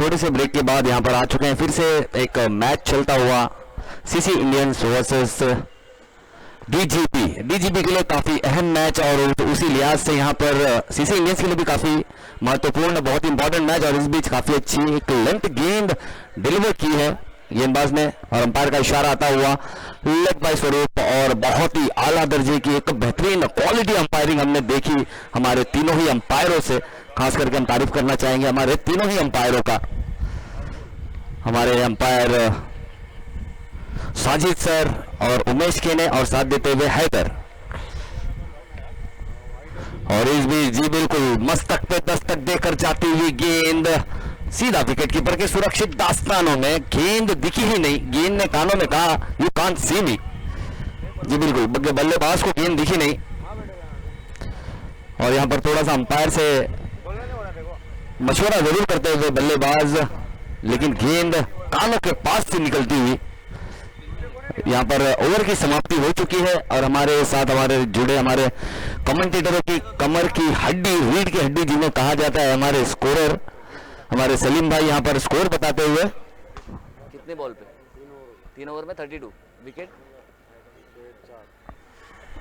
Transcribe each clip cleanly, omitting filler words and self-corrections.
थोड़े से ब्रेक के बाद यहाँ पर आ चुके हैं। फिर से एक मैच चलता हुआ सीसी इंडियंस वर्सेस डीजीपी के लिए काफ़ी अहम मैच, और उसी लिहाज से यहाँ पर सीसी इंडियंस के लिए भी काफ़ी महत्वपूर्ण, बहुत इंपॉर्टेंट मैच। और इस बीच काफ़ी अच्छी एक लेंथ गेंद डिलीवर की है गेंदबाज ने, और अंपायर का इशारा आता हुआ लेग बाय स्वरूप। और बहुत ही आला दर्जे की एक बेहतरीन क्वालिटी अंपायरिंग हमने देखी हमारे तीनों ही अंपायरों से। खास करके हम तारीफ करना चाहेंगे हमारे तीनों ही अंपायरों का। हमारे अंपायर साजिद सर और उमेश केने, और साथ देते हुए हैदर। और इस बीच जी बिल्कुल मस्तक पे दस्तक देकर जाती हुई गेंद सीधा विकेट कीपर के सुरक्षित दास्तानों में। गेंद दिखी ही नहीं, गेंद ने कानों में कहा यू कांट सी मी। जी बिल्कुल, बल्लेबाज को गेंद दिखी नहीं। और यहां पर थोड़ा सा अंपायर से मशवरा जरूर करते हुए बल्लेबाज, लेकिन गेंद कानों के पास से निकलती हुई। यहाँ पर ओवर की समाप्ति हो चुकी है, और हमारे साथ हमारे जुड़े हमारे कमेंटेटरों की कमर की हड्डी, रीढ़ की हड्डी जिन्हें कहा जाता है, हमारे स्कोरर हमारे सलीम भाई यहाँ पर स्कोर बताते हुए। कितने बॉल पे? 3 ओवर में 32 विकेट।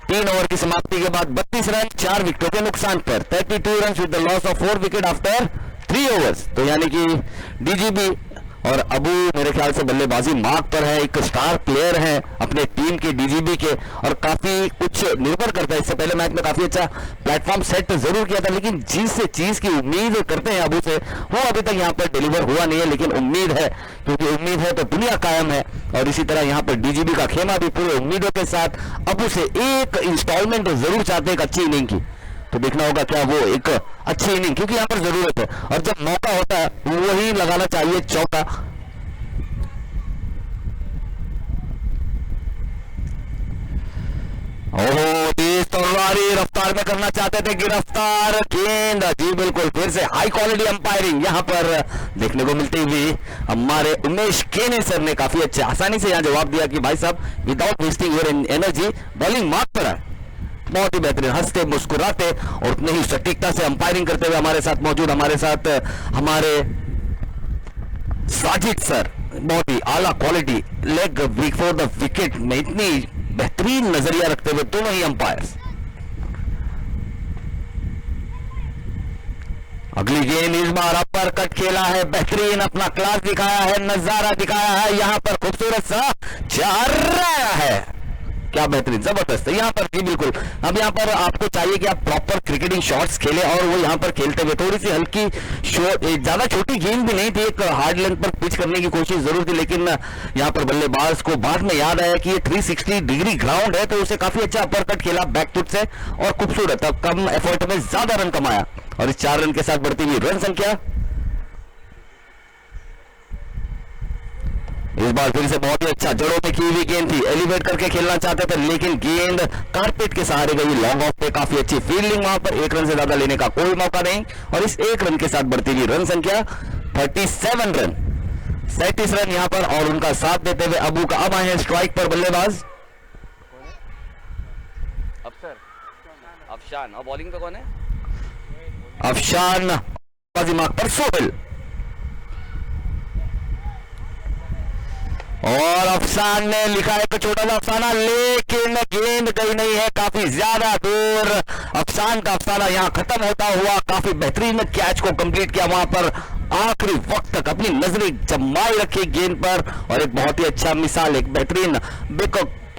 3 ओवर की समाप्ति के बाद 32 रन 4 विकेटों के नुकसान पर, 32 run with the loss of 4 wicket after 3 overs. तो यानी कि डीजीबी और अबू मेरे ख्याल से बल्लेबाजी मार्क पर है, एक स्टार प्लेयर है अपने टीम के डीजीबी के, और काफी कुछ निर्भर करता है। इससे पहले मैच में काफी अच्छा प्लेटफॉर्म सेट जरूर किया था, लेकिन जिस चीज की उम्मीद करते हैं अबू से, वो अभी तक यहाँ पर डिलीवर हुआ नहीं है। लेकिन उम्मीद है, क्योंकि उम्मीद है तो दुनिया कायम है। और इसी तरह यहाँ पर डीजीबी का खेमा भी पूरे उम्मीदों के साथ अबू से एक इंस्टॉलमेंट जरूर चाहते हैं एक अच्छी इनिंग की। तो देखना होगा क्या वो एक अच्छी इनिंग, क्योंकि यहाँ पर जरूरत है, और जब मौका होता है वही लगाना चाहिए चौका। ओहो, तेज तलवारी रफ्तार में करना चाहते थे, गिरफ्तार गेंद। जी बिल्कुल, फिर से हाई क्वालिटी अंपायरिंग यहाँ पर देखने को मिलती हुई। हमारे उमेश केने सर ने काफी अच्छे आसानी से यहाँ जवाब दिया कि भाई साहब without wasting your energy bowling mark पर है। बहुत ही बेहतरीन, हंसते मुस्कुराते और उतने ही सटीकता से अंपायरिंग करते हुए हमारे साथ मौजूद हमारे साथ हमारे साजिद सर। बहुत ही आला quality leg before the wicket में इतनी बेहतरीन नजरिया रखते हुए दोनों ही अंपायर्स। अगली गेंद इस बार अपर कट खेला है, बेहतरीन अपना क्लास दिखाया है, नजारा दिखाया है, यहां पर खूबसूरत सा चार रहा है। क्या बेहतरीन, जबरदस्त है यहाँ पर। जी बिल्कुल, अब यहाँ पर आपको चाहिए कि आप प्रॉपर क्रिकेटिंग शॉट्स खेलें, और वो यहाँ पर खेलते हुए थोड़ी सी हल्की ज्यादा छोटी गेंद भी नहीं थी, एक हार्ड लेंथ पर पिच करने की कोशिश जरूर थी। लेकिन यहाँ पर बल्लेबाज को बाद में याद आया कि ये 360 डिग्री ग्राउंड है, तो उसे काफी अच्छा अपर कट खेला बैक फुट से, और खूबसूरत अब कम एफर्ट में ज्यादा रन कमाया। और इस 4 रन के साथ बढ़ती हुई रन संख्या इस बार फिर से बहुत ही अच्छा जड़ों में की हुई गेंद थी, एलिवेट करके खेलना चाहते थे, लेकिन गेंद कारपेट के सहारे गई लॉन्ग ऑफ पे। काफी अच्छी फील्डिंग, वहां पर 1 रन से ज्यादा लेने का कोई मौका नहीं, और इस 1 रन के साथ बढ़ती हुई रन संख्या 37 रन 37 रन यहाँ पर। और उनका साथ देते हुए अबू का अब आए हैं स्ट्राइक पर बल्लेबाज अफशान, और बॉलिंग पे कौन है? अफशान, मार्क पर सोहेल। और अफसान ने लिखा है एक छोटा सा अफसाना, लेकिन गेंद गई नहीं है काफी ज्यादा दूर। अफसान का अफसाना यहाँ खत्म होता हुआ, काफी बेहतरीन कैच को कंप्लीट किया वहां पर, आखिरी वक्त तक अपनी नजरें जमाई रखी गेंद पर। और एक बहुत ही अच्छा मिसाल, एक बेहतरीन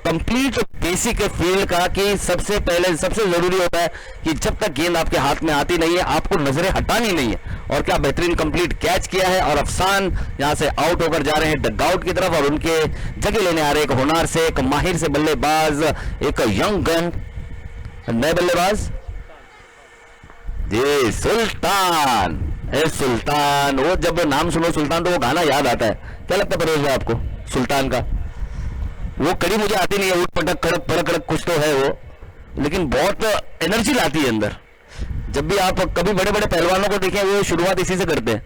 कंप्लीट बेसिक फील्ड का, कि सबसे पहले सबसे जरूरी होता है कि जब तक गेंद आपके हाथ में आती नहीं है आपको नजरें हटानी नहीं है। और क्या बेहतरीन कंप्लीट कैच किया है। और अफसान यहां से आउट होकर जा रहे हैं डगआउट की तरफ, और उनके जगह लेने आ रहे एक होनार से, एक माहिर से बल्लेबाज, एक यंग गन नए बल्लेबाज जी सुल्तान। सुल्तान, वो जब नाम सुनो सुल्तान तो वो गाना याद आता है। क्या लगता है परेश आपको सुल्तान का? वो कड़ी मुझे आती नहीं है, उठ पटक कड़क पड़क कड़क कुछ तो है वो, लेकिन बहुत एनर्जी लाती है अंदर। जब भी आप कभी बड़े बड़े पहलवानों को देखें, वो शुरुआत इसी से करते हैं।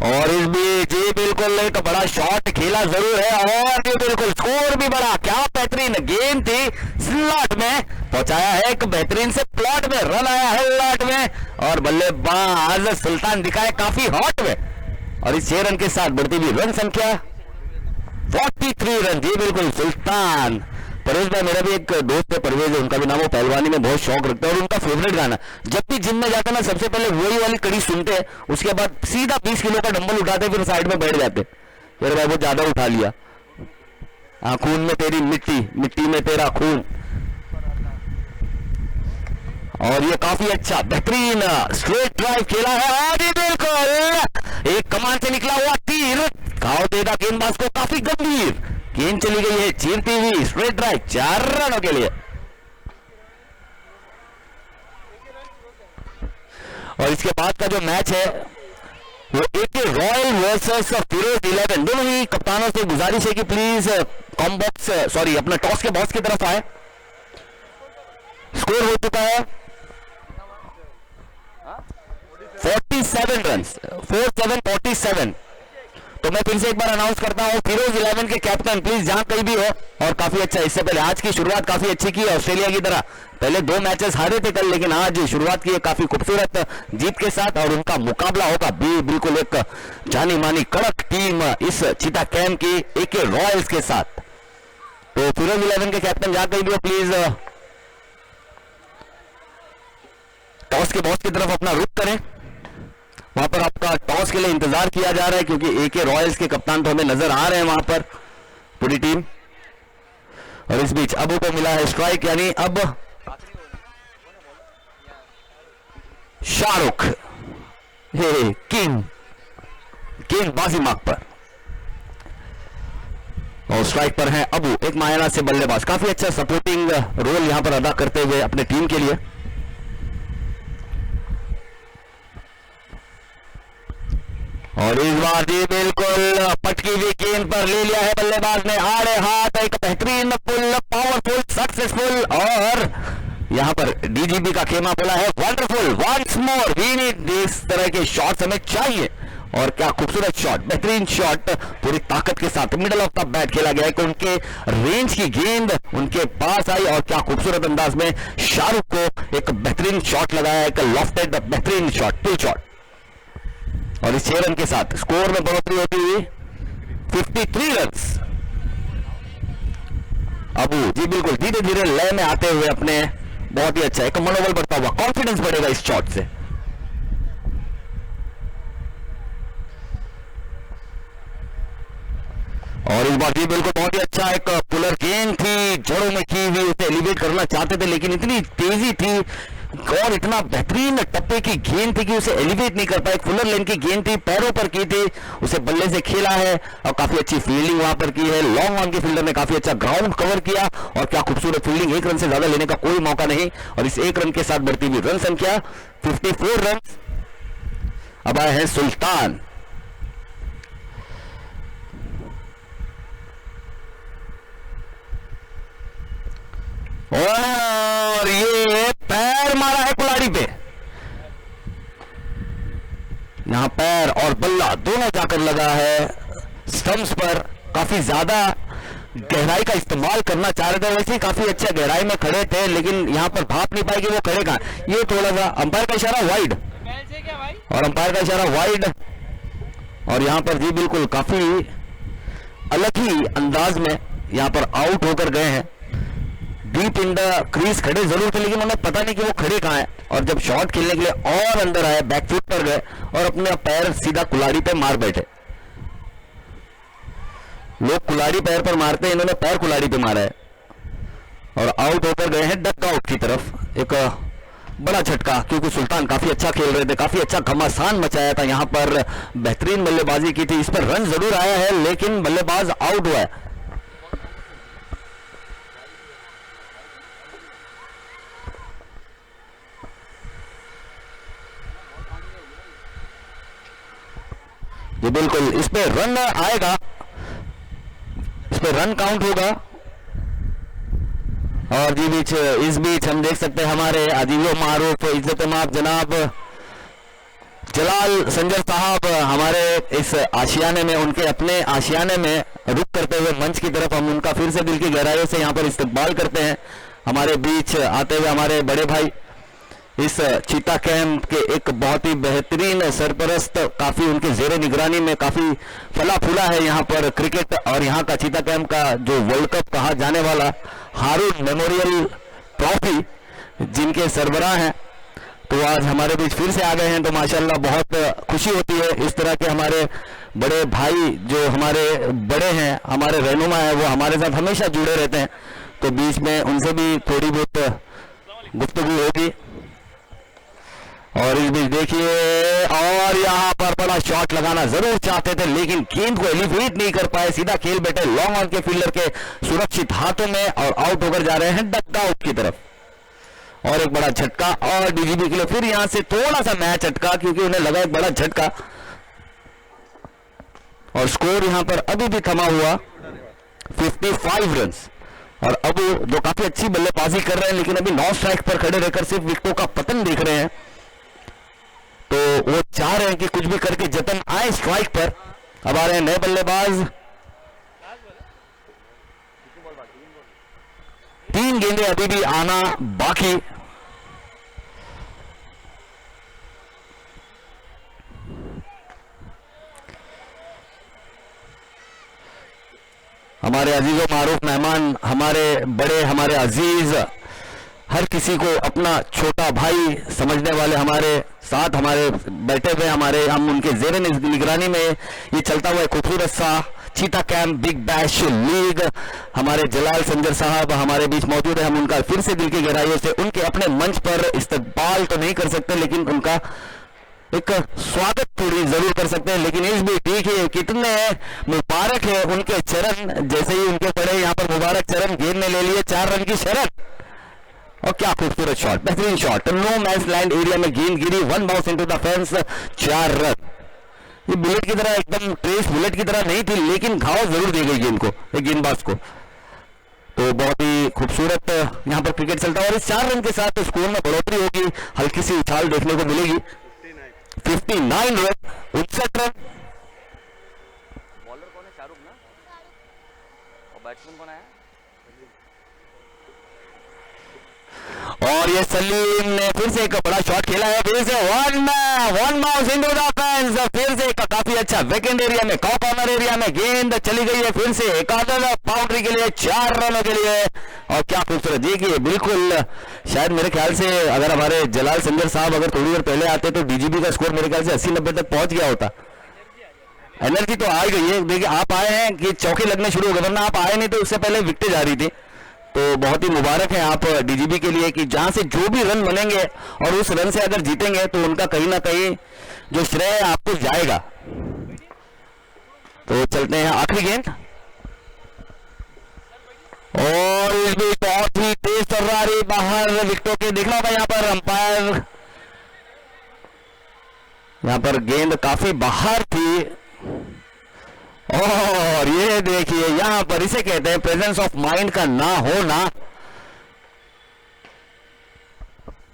और इस बीच जी बिल्कुल एक बड़ा शॉट खेला जरूर है और ये बिल्कुल स्कोर भी बड़ा, क्या बेहतरीन गेंद थी, स्लॉट में पहुंचाया है, एक बेहतरीन से प्लॉट में रन आया है लॉट में और बल्लेबाज सुल्तान दिखाए काफी हॉट में और इस 6 रन के साथ बढ़ती हुई रन संख्या 43 रन। जी बिल्कुल सुल्तान। परवेज भाई मेरा भी एक दोस्त है परवेज है, उनका भी नाम, वो पहलवानी में बहुत शौक रखता है और उनका फेवरेट गाना जब भी जिम में जाते हैं ना सबसे पहले वही वाली कड़ी सुनते हैं, उसके बाद सीधा 20 किलो का डंबल उठाते फिर साइड में बैठ जाते। यार भाई वो ज्यादा उठा लिया। हाँ, खून में तेरी मिट्टी, मिट्टी में तेरा खून। और ये काफी अच्छा बेहतरीन स्ट्रेट ड्राइव खेला है और ये बिल्कुल एक कमान से निकला हुआ तीर घाव देगा गेंदबाज को, काफी गंभीर गेंद चली गई है चीरती हुई, स्ट्रेट ड्राइव 4 रनों के लिए। और इसके बाद का जो मैच है वो एक रॉयल वर्सेस फिरोज 11। दोनों ही कप्तानों से गुजारिश है कि प्लीज कॉम्बॉक्स सॉरी अपना टॉस के बॉक्स की तरफ आए। स्कोर हो चुका है 47 रन, 47। तो मैं फिर से एक बार अनाउंस करता हूं, फिरोज 11 के कैप्टन प्लीज जहां कहीं भी हो। और काफी अच्छा, इससे पहले आज की शुरुआत काफी अच्छी की ऑस्ट्रेलिया की तरह, पहले 2 मैचेस हारे थे कल, लेकिन आज शुरुआत की है काफी खूबसूरत जीत के साथ और उनका मुकाबला होगा बिल्कुल एक जानी मानी कड़क टीम इस चीता कैंप की एके रॉयल्स के साथ। तो फिरोज 11 के कैप्टन जहां कहीं भी हो प्लीज टॉस के बॉक्स की तरफ अपना रुख करें, वहां पर आपका टॉस के लिए इंतजार किया जा रहा है क्योंकि एके रॉयल्स के कप्तान तो हमें नजर आ रहे हैं वहां पर पूरी टीम। और इस बीच अबू को मिला है स्ट्राइक, यानी अब शाहरुख किंग बाजी मार्क पर और स्ट्राइक पर है अबू, एक मायाना से बल्लेबाज, काफी अच्छा सपोर्टिंग रोल यहां पर अदा करते हुए अपने टीम के लिए। और इस बार जी बिल्कुल पटकी हुई गेंद पर ले लिया है बल्लेबाज ने आड़े हाथ, एक बेहतरीन पुल, पावरफुल, सक्सेसफुल और यहां पर डीजीबी का खेमा बोला है wonderful, once more we need, इस तरह के शॉट्स हमें चाहिए। और क्या खूबसूरत शॉट, बेहतरीन शॉट पूरी ताकत के साथ मिडल ऑफ द बैट खेला गया है कि उनके रेंज की गेंद उनके पास आई और क्या खूबसूरत अंदाज में शाहरुख को एक बेहतरीन शॉट लगाया, एक लॉफ्टेड बेहतरीन शॉट, पुल शॉट। और इस 6 रन के साथ स्कोर में बढ़ोतरी होती हुई 53 रन। अबू जी बिल्कुल धीरे धीरे लय में आते हुए अपने बहुत ही अच्छा एक मनोबल बढ़ता हुआ, कॉन्फिडेंस बढ़ेगा इस शॉट से। और इस बार जी बिल्कुल बहुत ही अच्छा एक पुलर गेंद थी, जड़ों में की हुई, उसे एलिवेट करना चाहते थे लेकिन इतनी तेजी थी और इतना बेहतरीन टप्पे की गेंद थी कि उसे एलिवेट नहीं कर पाए। फुलर लेन की गेंद थी, पैरों पर की थी, उसे बल्ले से खेला है और काफी अच्छी फील्डिंग वहां पर की है। लॉन्ग ऑन के फील्डर ने काफी अच्छा ग्राउंड कवर किया और क्या खूबसूरत फील्डिंग, 1 रन से ज्यादा लेने का कोई मौका नहीं। और इस 1 रन के साथ बढ़ती हुई रन संख्या 54 रन। अब आए हैं सुल्तान। और ये पैर मारा है कुल्हाड़ी पे, यहां पैर और बल्ला दोनों जाकर लगा है स्टंप्स पर। काफी ज्यादा गहराई का इस्तेमाल करना चाह रहे थे, वैसे ही काफी अच्छा गहराई में खड़े थे लेकिन यहां पर भाप नहीं पाए कि वो खड़े कहां। ये थोड़ा सा अंपायर का इशारा वाइड और अंपायर का इशारा वाइड और यहां पर जी बिल्कुल काफी अलग ही अंदाज में यहां पर आउट होकर गए हैं। डीप इन द क्रीज खड़े जरूर थे लेकिन उन्हें पता नहीं कि वो खड़े कहां हैं और जब शॉट खेलने के लिए और अंदर आए बैकफुट पर गए और अपने पैर सीधा कुल्हाड़ी पे मार बैठे। लोग कुल्हाड़ी पैर पर मारते हैं, इन्होंने पैर कुल्हाड़ी पे मारा है और आउट होकर गए हैं डक आउट की तरफ। एक बड़ा झटका क्योंकि सुल्तान काफी अच्छा खेल रहे थे, काफी अच्छा घमासान मचाया था, यहां पर बेहतरीन बल्लेबाजी की थी, इस पर रन जरूर आया है लेकिन बल्लेबाज आउट हुआ है। ये बिल्कुल इस पे रन आएगा, इस पे रन काउंट होगा। और जी इस बीच हम देख सकते हैं हमारे अजीजो मारूफ इज्जत माफ जनाब जलाल संजर साहब हमारे इस आशियाने में, उनके अपने आशियाने में रुक करते हुए मंच की तरफ हम उनका फिर से दिल की गहराइयों से यहाँ पर इस्तकबाल करते हैं। हमारे बीच आते हुए हमारे बड़े भाई, इस चीता कैंप के एक बहुत ही बेहतरीन सरपरस्त, काफ़ी उनके जेर निगरानी में काफ़ी फला फूला है यहाँ पर क्रिकेट, और यहाँ का चीता कैंप का जो वर्ल्ड कप कहा जाने वाला हारून मेमोरियल ट्रॉफी जिनके सरबराह हैं, तो आज हमारे बीच फिर से आ गए हैं। तो माशाल्लाह बहुत खुशी होती है। इस तरह के हमारे बड़े भाई जो हमारे बड़े हैं, हमारे रहनुमा हैं, वो हमारे साथ हमेशा जुड़े रहते हैं, तो बीच में उनसे भी थोड़ी बहुत गुफ्तगू होगी। और इस बीच देखिए, और यहाँ पर बड़ा शॉट लगाना जरूर चाहते थे लेकिन गेंद को एलिवेट नहीं कर पाए, सीधा खेल बैठे लॉन्ग ऑन के फील्डर के सुरक्षित हाथों में, और आउट होकर जा रहे हैं डक आउट की तरफ। और एक बड़ा झटका, और डीजीबी के लिए फिर यहां से थोड़ा सा मैच अटका क्योंकि उन्हें लगा एक बड़ा झटका, और स्कोर यहां पर अभी भी थमा हुआ 55 रन। और अब जो काफी अच्छी बल्लेबाजी कर रहे हैं लेकिन अभी 9 स्ट्राइक पर खड़े रहकर सिर्फ विकेटों का पतन देख रहे हैं, तो वो चाह रहे हैं कि कुछ भी करके जतन आए स्ट्राइक पर। अब आ रहे हैं नए बल्लेबाज, 3 गेंदें अभी भी आना बाकी। हमारे अजीजों मारूफ मेहमान, हमारे बड़े, हमारे अजीज, हर किसी को अपना छोटा भाई समझने वाले हमारे साथ हमारे बैठे हुए, हम उनके जेर निगरानी में ये चलता हुआ खूबसूरत सा चीता कैंप बिग बैश लीग, हमारे जलाल संजर साहब हमारे बीच मौजूद है। हम उनका फिर से दिल की गहराइयों से उनके अपने मंच पर इस्तकबाल तो नहीं कर सकते लेकिन उनका एक स्वागत थोड़ी जरूर कर सकते हैं। लेकिन इस भी ठीक है, कितने मुबारक है उनके चरण, जैसे ही उनके पड़े यहाँ पर मुबारक चरण, गेंद ने ले लिए 4 रन की शरण, और क्या खूबसूरत शॉट, बेहतरीन shot, no man's land area में गेंद गिरी, 1 bounce into the fence, 4 run. ये बुलेट की तरह, एकदम ट्रेस बुलेट की तरह नहीं थी लेकिन घाव जरूर दी गई गेंद को, एक गेंदबाज को। तो बहुत ही खूबसूरत यहाँ पर क्रिकेट चलता है, और इस 4 रन के साथ स्कोर में बढ़ोतरी होगी, हल्की सी उछाल देखने को मिलेगी। 59 रन, 59 रन। बॉलर कौन है? शाहरुख ना, और बैट्समैन कौन आया? और ये सलीम ने फिर से एक बड़ा शॉट खेला है, फिर से one bounce into the fence, फिर से एक काफी अच्छा वेकेंड एरिया में, कॉर्नर एरिया में गेंद चली गई है, फिर से एक बाउंड्री के लिए, 4 रनों के लिए। और क्या खूबसूरत, देखिए बिल्कुल, शायद मेरे ख्याल से अगर हमारे जलाल संजर साहब अगर थोड़ी देर पहले आते तो डीजीबी का स्कोर मेरे ख्याल से 80-90 तक पहुंच गया होता। एनर्जी तो आ गई है, देखिए आप आए हैं कि चौके लगने शुरू हो गए, वरना आप आए नहीं तो उससे पहले विकेटें जा रही थी। तो बहुत ही मुबारक है आप डीजीबी के लिए कि जहां से जो भी रन बनेंगे और उस रन से अगर जीतेंगे तो उनका कहीं ना कहीं जो श्रेय आपको जाएगा। तो चलते हैं आखिरी गेंद, और इस भी बहुत ही तेज तर्रारी बाहर विकेटों के, देखना होगा यहाँ पर अंपायर, यहाँ पर गेंद काफी बाहर थी। और ये देखिए यहां पर इसे कहते हैं प्रेजेंस ऑफ माइंड का ना होना।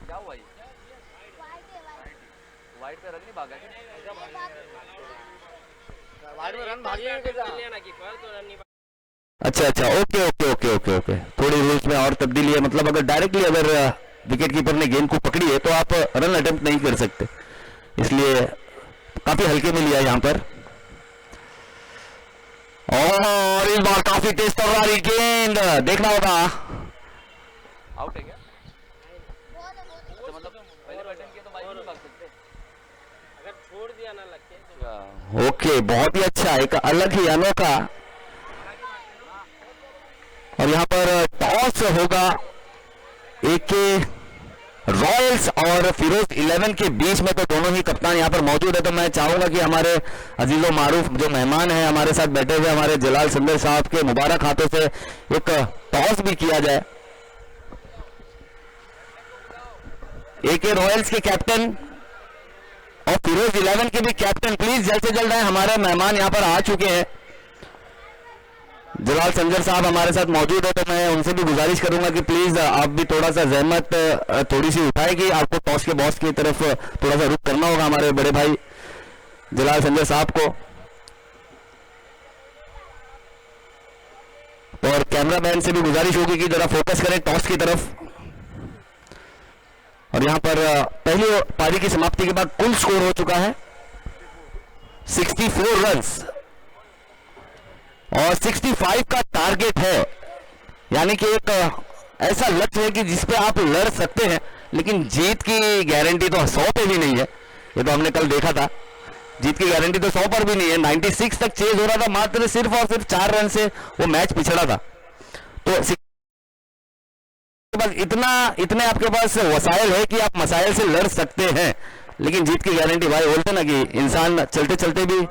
क्या हुआ ये? वाइड पे रन नहीं भागा क्या? वाइड में रन भागे अच्छा, ओके, थोड़ी रूल्स में और तब्दीली है, मतलब अगर डायरेक्टली अगर विकेट कीपर ने गेंद को पकड़ी है तो आप रन अटेम्प्ट नहीं कर सकते, इसलिए काफी हल्के में लिया यहां पर। और इस बार काफी तेज तर्रारी गेंद, देखना होगा। आउट है क्या? तो मतलब पहले बैटिंग किया तो वाइड नहीं भाग सकते, अगर छोड़ दिया ना लग के। ओके, बहुत ही अच्छा, एक अलग ही अनोखा। और यहाँ पर टॉस होगा एक रॉयल्स और फिरोज 11 के बीच में, तो दोनों ही कप्तान यहाँ पर मौजूद है। तो मैं चाहूंगा कि हमारे अजीजों मारूफ जो मेहमान हैं हमारे साथ बैठे हुए, हमारे जलाल संजर साहब के मुबारक हाथों से एक टॉस भी किया जाए। एक रॉयल्स के कैप्टन और फिरोज 11 के भी कैप्टन, प्लीज जल्द से जल्द आए, हमारे मेहमान यहाँ पर आ चुके हैं। जलाल संजर साहब हमारे साथ मौजूद है, तो मैं उनसे भी गुजारिश करूंगा कि प्लीज आप भी थोड़ा सा जहमत थोड़ी सी उठाए कि आपको टॉस के बॉस की तरफ थोड़ा सा रुख करना होगा हमारे बड़े भाई जलाल संजर साहब को। और कैमरामैन से भी गुजारिश होगी कि जरा फोकस करें टॉस की तरफ। और यहां पर पहली पारी की समाप्ति के बाद कुल स्कोर हो चुका है 64 रन्स और 65 का टारगेट है, यानी कि एक ऐसा लक्ष्य है कि जिस पे आप लड़ सकते हैं, लेकिन जीत की गारंटी तो 100 पे भी नहीं है। ये तो हमने कल देखा था, जीत की गारंटी तो 100 पर भी नहीं है। 96 तक चेज हो रहा था, मात्र सिर्फ और सिर्फ 4 रन से वो मैच पिछड़ा था। तो बस इतने आपके पास वसाइल है कि आप मसाइल से लड़ सकते हैं, लेकिन जीत की गारंटी भाई बोलते ना कि इंसान चलते चलते भी।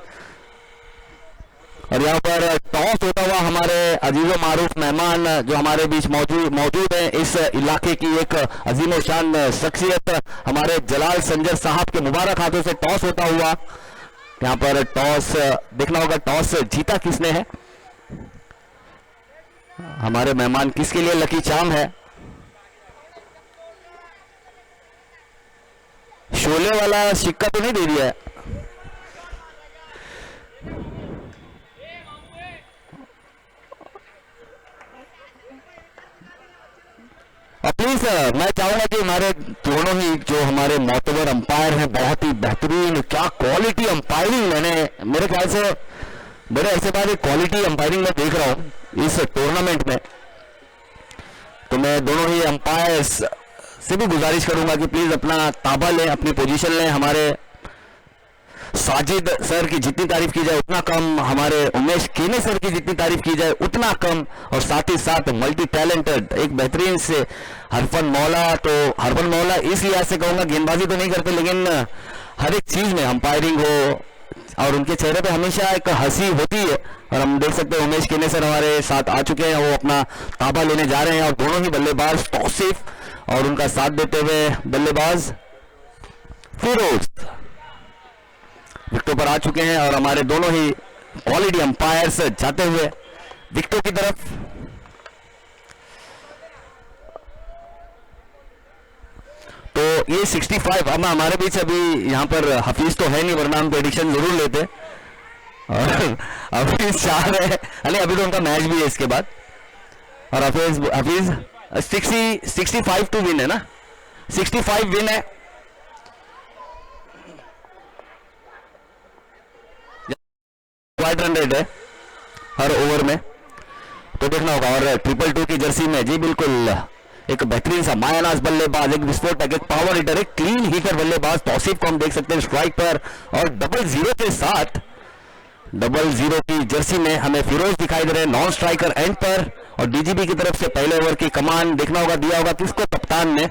और यहाँ पर टॉस होता हुआ हमारे अजीजो मारूफ मेहमान जो हमारे बीच मौजूद हैं, इस इलाके की एक अजीम शान शख्सियत हमारे जलाल संजर साहब के मुबारक हाथों से टॉस होता हुआ। यहाँ पर टॉस देखना होगा, टॉस जीता किसने है, हमारे मेहमान किसके लिए लकी चार्म है। शोले वाला सिक्का तो नहीं दे दिया है। और प्लीज मैं चाहूंगा कि हमारे दोनों ही जो हमारे मोतबर अंपायर हैं, बहुत ही बेहतरीन, क्या क्वालिटी अंपायरिंग मैंने मेरे ख्याल से बड़े ऐसे बाद क्वालिटी अंपायरिंग मैं देख रहा हूं इस टूर्नामेंट में। तो मैं दोनों ही अंपायर्स से भी गुजारिश करूंगा कि प्लीज अपना ताबा लें, अपनी पोजीशन लें। हमारे साजिद सर की जितनी तारीफ की जाए उतना कम, हमारे उमेश केने सर की जितनी तारीफ की जाए उतना कम, और साथ ही साथ मल्टी टैलेंटेड एक बेहतरीन से हरफन मौला। तो हरफन मौला इस लिहाज से कहूंगा, गेंदबाजी तो नहीं करते लेकिन हर एक चीज में अंपायरिंग हो और उनके चेहरे पे हमेशा एक हंसी होती है। और हम देख सकते हैं उमेश केने सर हमारे साथ आ चुके हैं, वो अपना ताबा लेने जा रहे हैं। और दोनों ही बल्लेबाज तौसीफ और उनका साथ देते हुए बल्लेबाज फिरोज विकेटों पर आ चुके हैं। और हमारे दोनों ही क्वालिटी अंपायर्स जाते हुए विकेटों की तरफ। तो ये 65 अब हमारे बीच अभी यहाँ पर हफीज तो है नहीं, वरना हम प्रेडिक्शन जरूर लेते। और हफीज चाह रहे हैं, अरे अभी तो उनका मैच भी है इसके बाद। और हफीज 65 टू विन है ना, 65 विन है। वाइड रन रेट है हर ओवर में, तो देखना होगा। और 222 की जर्सी में जी बिल्कुल एक बेहतरीन सा मायानाज बल्लेबाज, एक विस्फोटक, एक पावर हिटर, एक क्लीन हिटर बल्लेबाज तौसीफ को हम देख सकते हैं स्ट्राइक पर। और 00 के साथ 00 की जर्सी में हमें फिरोज दिखाई दे रहे हैं नॉन स्ट्राइकर एंड पर। और डीजीबी की तरफ से पहले ओवर की कमान देखना होगा दिया होगा किसको, कप्तान ने।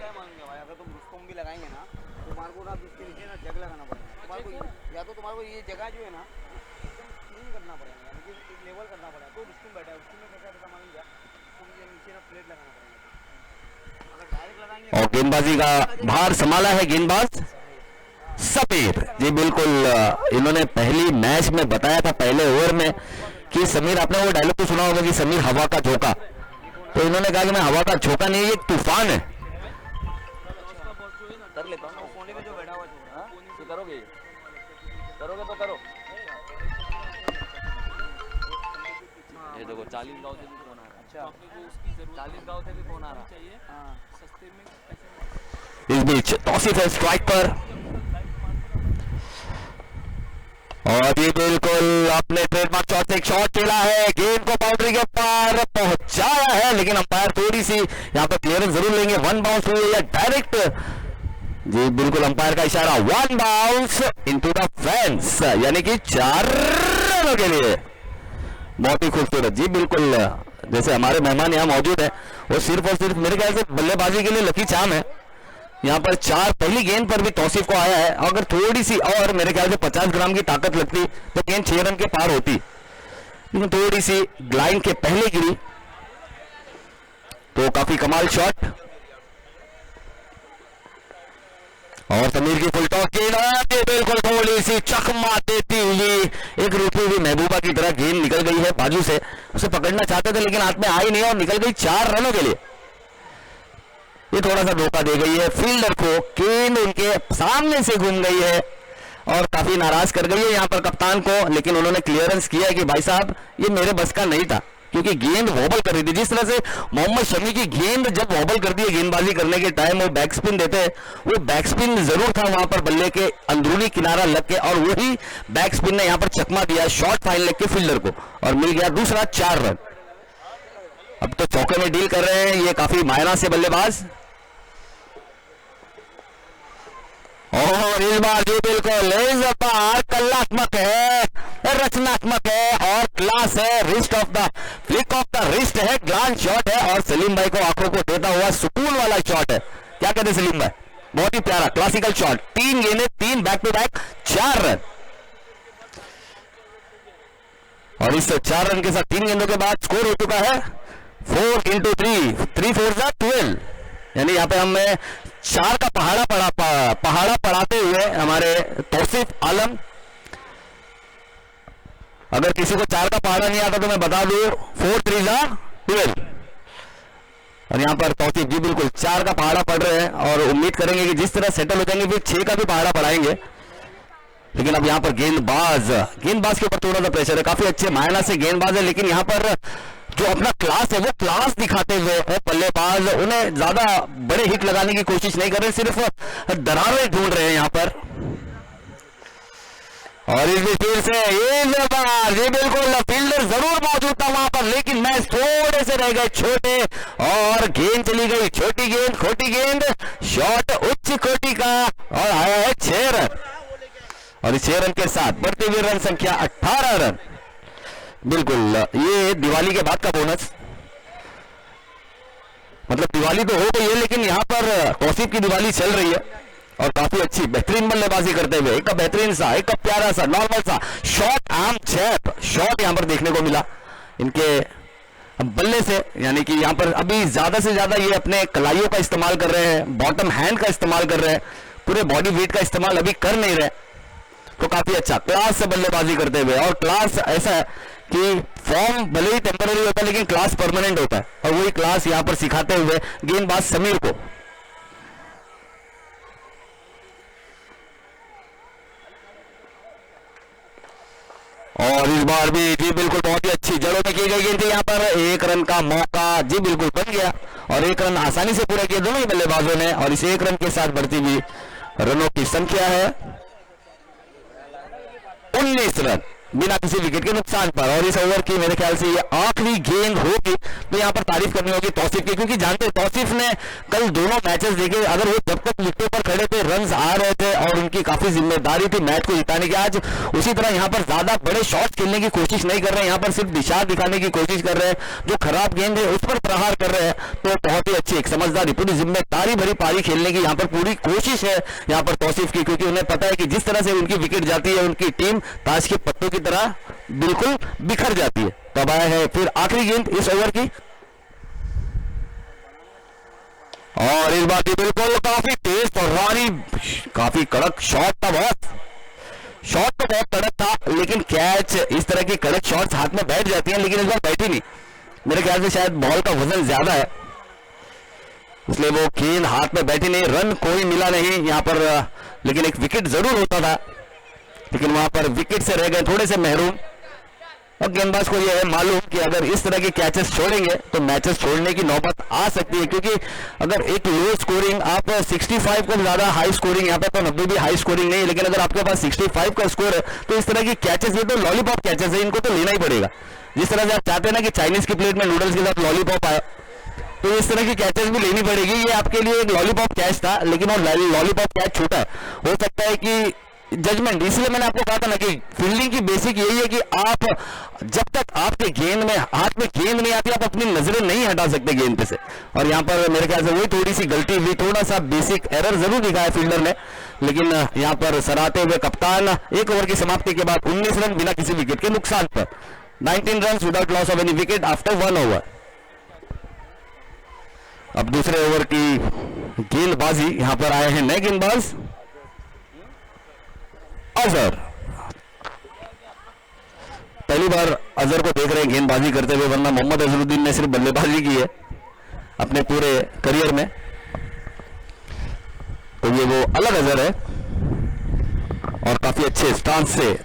और गेंदबाजी का भार संभाला है गेंदबाज समीर जी। बिल्कुल इन्होंने पहली मैच में बताया था पहले ओवर में कि समीर, आपने वो डायलॉग तो सुना होगा कि समीर हवा का झोंका, तो इन्होंने कहा कि मैं हवा का झोंका नहीं, ये एक तूफान है। कर लेता हूं कोने में जो बैठा हुआ है, करोगे तो करो। ये देखो 40 गांव से भी फोन आ रहा है। अच्छा 40 गांव से भी फोन आ रहा है। हां सस्ते में। इस बीच तौसीफ है स्ट्राइक पर। और ये बिल्कुल अपने ट्रेडमार्क शॉट से एक शॉट खेला है, गेंद को बाउंड्री के पार पहुंचाया है, लेकिन अंपायर थोड़ी सी यहां पर क्लियरेंस जरूर लेंगे। वन बाउंस हुई है या डायरेक्ट, जी बिल्कुल अंपायर का इशारा, one bounce into the fence, यानी कि 4 रनों के लिए। बहुत ही खूबसूरत जी, बिल्कुल जैसे हमारे मेहमान यहाँ मौजूद है, वो सिर्फ और सिर्फ मेरे ख्याल से बल्लेबाजी के लिए लकी चार्म है। यहाँ पर 4 पहली गेंद पर भी तौसीफ को आया है। अगर थोड़ी सी और मेरे ख्याल से 50 ग्राम की ताकत लगती तो गेंद 6 रन के पार होती, लेकिन थोड़ी सी ग्लाइंड के पहले गिरी। तो काफी कमाल शॉट। और समीर की फुल टॉस गेंद बिल्कुल थोड़ी सी चकमा देती हुई एक रुकी हुई महबूबा की तरह गेंद निकल गई है बाजू से। उसे पकड़ना चाहते थे लेकिन हाथ में आई नहीं और निकल गई 4 रनों के लिए। ये थोड़ा सा धोखा दे गई है फील्डर को, गेंद उनके सामने से घूम गई है और काफी नाराज कर गई है यहाँ पर कप्तान को। लेकिन उन्होंने क्लियरेंस किया कि भाई साहब ये मेरे बस का नहीं था, क्योंकि गेंद वॉबल कर रही थी। जिस तरह से मोहम्मद शमी की गेंद जब वॉबल करती है गेंदबाजी करने के टाइम, वो बैक स्पिन देते हैं, वो बैक स्पिन जरूर था वहां पर बल्ले के अंदरूनी किनारा लग के, और वही बैक स्पिन ने यहाँ पर चकमा दिया शॉर्ट फाइन लेग के फील्डर को और मिल गया दूसरा 4 रन। अब तो चौके में डील कर रहे हैं ये काफी मायना से बल्लेबाज। और इस बार जी बिल्कुल कलात्मक है, रचनात्मक है और क्लास है, wrist of the flick of the wrist है, ग्लांस शॉट है और सलीम भाई को आंखों को देता हुआ सुकून वाला शॉट है। क्या कहते हैं सलीम भाई? बहुत ही प्यारा क्लासिकल शॉट। 3 गेंदें, 3 बैक टू बैक, 4 रन। और इस 4 रन के साथ 3 गेंदों के बाद स्कोर हो चुका है 4 into 3, 3 4 12। यानी यहाँ पे हमें 4 का पहाड़ा पढ़ाते हुए हमारे तौसीफ आलम, अगर किसी को 4 का पहाड़ा नहीं आता तो मैं बता दूं 4 3 12। और यहाँ पर तौसीफ जी बिल्कुल 4 का पहाड़ा पढ़ रहे हैं और उम्मीद करेंगे कि जिस तरह सेटल हो जाएंगे फिर 6 का भी पहाड़ा पढ़ाएंगे। लेकिन अब यहाँ पर गेंदबाज के ऊपर थोड़ा सा प्रेशर है, काफी अच्छे मायना से गेंदबाज है, लेकिन यहाँ पर जो अपना क्लास है वो क्लास दिखाते हुए बल्लेबाज उन्हें ज्यादा बड़े हिट लगाने की कोशिश नहीं कर रहे, सिर्फ दरारें ढूंढ रहे हैं यहाँ पर। और इस फिर से ये बिल्कुल फील्डर जरूर मौजूद था वहां पर, लेकिन मैच थोड़े से रह गए छोटे और गेंद चली गई छोटी गेंद, खोटी गेंद, शॉट उच्च कोटि का और आया है 6 रन। और इस 6 रन के साथ बढ़ती हुई रन संख्या 18 रन। बिल्कुल ये दिवाली के बाद का बोनस, मतलब दिवाली तो हो गई है लेकिन यहाँ पर तौसीफ की दिवाली चल रही है और काफी अच्छी बेहतरीन बल्लेबाजी करते हुए एक बेहतरीन सा, एक प्यारा सा, नॉर्मल सा शॉट, आम चैप शॉट यहाँ पर देखने को मिला इनके बल्ले से। यानी कि यहाँ पर अभी ज्यादा से ज्यादा ये अपने कलाइयों का इस्तेमाल कर रहे हैं, बॉटम हैंड का इस्तेमाल कर रहे हैं, पूरे बॉडी वेट का इस्तेमाल अभी कर नहीं रहे। तो काफी अच्छा क्लास से बल्लेबाजी करते हुए, और क्लास ऐसा है कि फॉर्म भले ही टेम्पररी होता है लेकिन क्लास परमानेंट होता है, और वही क्लास यहां पर सिखाते हुए गेंदबाज समीर को। और इस बार भी जी बिल्कुल बहुत ही अच्छी जड़ों में की गई गेंद थी, यहाँ पर 1 रन का मौका जी बिल्कुल बन गया और 1 रन आसानी से पूरा किया दोनों ही बल्लेबाजों ने। और इस 1 रन के साथ बढ़ती हुई रनों की संख्या है 19 रन बिना किसी विकेट के नुकसान पर। और इस ओवर की मेरे ख्याल से ये आखिरी गेंद होगी, तो यहाँ पर तारीफ करनी होगी तौसीफ की, क्योंकि जानते तौसीफ ने कल दोनों मैचेस देखे, अगर वो जब तक विकेट पर खड़े थे रन्स आ रहे थे और उनकी काफी जिम्मेदारी थी मैच को जिताने की, आज उसी तरह यहाँ पर ज्यादा बड़े शॉट्स खेलने की कोशिश नहीं कर रहे हैं, यहाँ पर सिर्फ दिशा दिखाने की कोशिश कर रहे हैं, जो खराब गेंद है उस पर प्रहार कर रहे हैं। तो बहुत ही अच्छी एक समझदारी, पूरी जिम्मेदारी भरी पारी खेलने की यहाँ पर पूरी कोशिश है यहाँ पर तौसीफ की, क्योंकि उन्हें पता है कि जिस तरह से उनकी विकेट जाती है उनकी टीम ताश के पत्तों की तरह बिल्कुल बिखर जाती है। तो अब आया है फिर आखिरी गेंद इस ओवर की, और इस बार बिल्कुल काफी तेज और रानी, काफी कड़क शॉट था, बहुत शॉट तो बहुत कड़क था, लेकिन कैच, इस तरह की कड़क शॉट्स हाथ में बैठ जाती हैं, लेकिन इस बार बैठी नहीं। मेरे ख्याल से शायद बॉल का वजन ज्यादा है इसलिए वो गेंद हाथ में बैठी नहीं। रन कोई मिला नहीं यहाँ पर, लेकिन एक विकेट जरूर होता था, लेकिन वहां पर विकेट से रह गए थोड़े से महरूम। और गेंदबाज को यह है मालूम कि अगर इस तरह के कैचेस छोड़ेंगे तो मैचेस छोड़ने की नौबत आ सकती है, क्योंकि अगर एक लो स्कोरिंग आप 65 को ज्यादा हाई स्कोरिंग, यहाँ पे तो 90 भी हाई स्कोरिंग नहीं है, लेकिन अगर आपके पास 65 का स्कोर है तो इस तरह की कैचेस, ये तो लॉलीपॉप कैचेस है, इनको तो लेना ही पड़ेगा। जिस तरह से आप चाहते हैं ना कि चाइनीज की प्लेट में नूडल्स के साथ लॉलीपॉप आए, तो इस तरह की कैचेस भी लेनी पड़ेगी। ये आपके लिए एक लॉलीपॉप कैच था, लेकिन वो लॉलीपॉप कैच छूटा है। हो सकता है कि जजमेंट, इसलिए मैंने आपको कहा था ना कि फील्डिंग की बेसिक यही है कि आप जब तक आपके गेंद में हाथ में गेंद नहीं आती आप अपनी नजरें नहीं हटा सकते गेंद पे से। और यहाँ पर मेरे ख्याल से वही थोड़ी सी गलती हुई, थोड़ा सा बेसिक एरर जरूर दिखाया फील्डर ने, लेकिन यहाँ पर सराहते हुए कप्तान 1 ओवर की समाप्ति के बाद 19 रन बिना किसी विकेट के नुकसान पर, 19 run without loss of any wicket after 1 over. अब दूसरे ओवर की गेंदबाजी यहाँ पर आए हैं नए गेंदबाज अजहर। पहली बार अजहर को देख रहे हैं गेंदबाजी करते हुए, वरना मोहम्मद अजहरुद्दीन ने सिर्फ बल्लेबाजी की है अपने पूरे करियर में। तो ये वो अलग अजहर है और काफी अच्छे स्टांस से।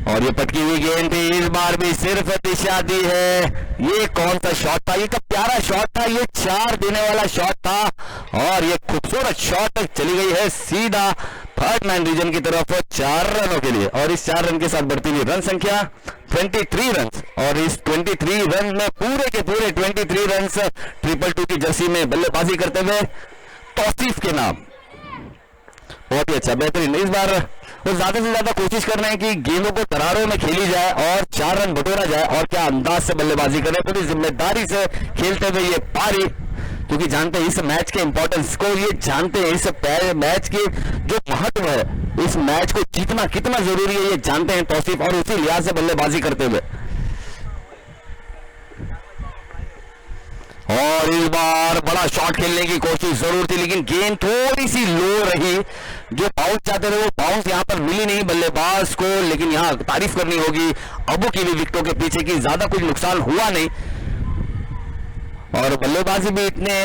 और ये पटकी हुई गेंद थी, इस बार भी सिर्फ दिशा दी है। ये कौन सा शॉट था, ये प्यारा शॉट था, ये 4 देने वाला शॉट था और ये खूबसूरत शॉट तक चली गई है सीधा थर्ड मैन रीजन की तरफ 4 रनों के लिए। और इस 4 रन के साथ बढ़ती हुई रन संख्या 23 रन। और इस 23 रन में पूरे के पूरे 23 रन 222 की जर्सी में बल्लेबाजी करते हुए तौसीफ के नाम। बहुत ही अच्छा, बेहतरीन। इस बार वो ज्यादा से ज्यादा कोशिश कर रहे हैं कि गेंदों को दरारों में खेली जाए और 4 रन बटोरा जाए। और क्या अंदाज से बल्लेबाजी करें, पूरी जिम्मेदारी से खेलते हुए ये पारी, क्योंकि जानते हैं इस मैच के इंपॉर्टेंस को, ये जानते हैं इस मैच के जो महत्व है, इस मैच को जीतना कितना जरूरी है, ये जानते हैं तौसीफ। और उसी लिहाज से बल्लेबाजी करते हुए, और इस बार बड़ा शॉट खेलने की कोशिश जरूर थी, लेकिन गेंद थोड़ी सी लो रही। जो बाउंस चाहते थे वो बाउंस यहां पर मिली नहीं बल्लेबाज को। लेकिन यहां तारीफ करनी होगी अबू की भी विकेटों के पीछे की, ज्यादा कुछ नुकसान हुआ नहीं और बल्लेबाजी भी इतने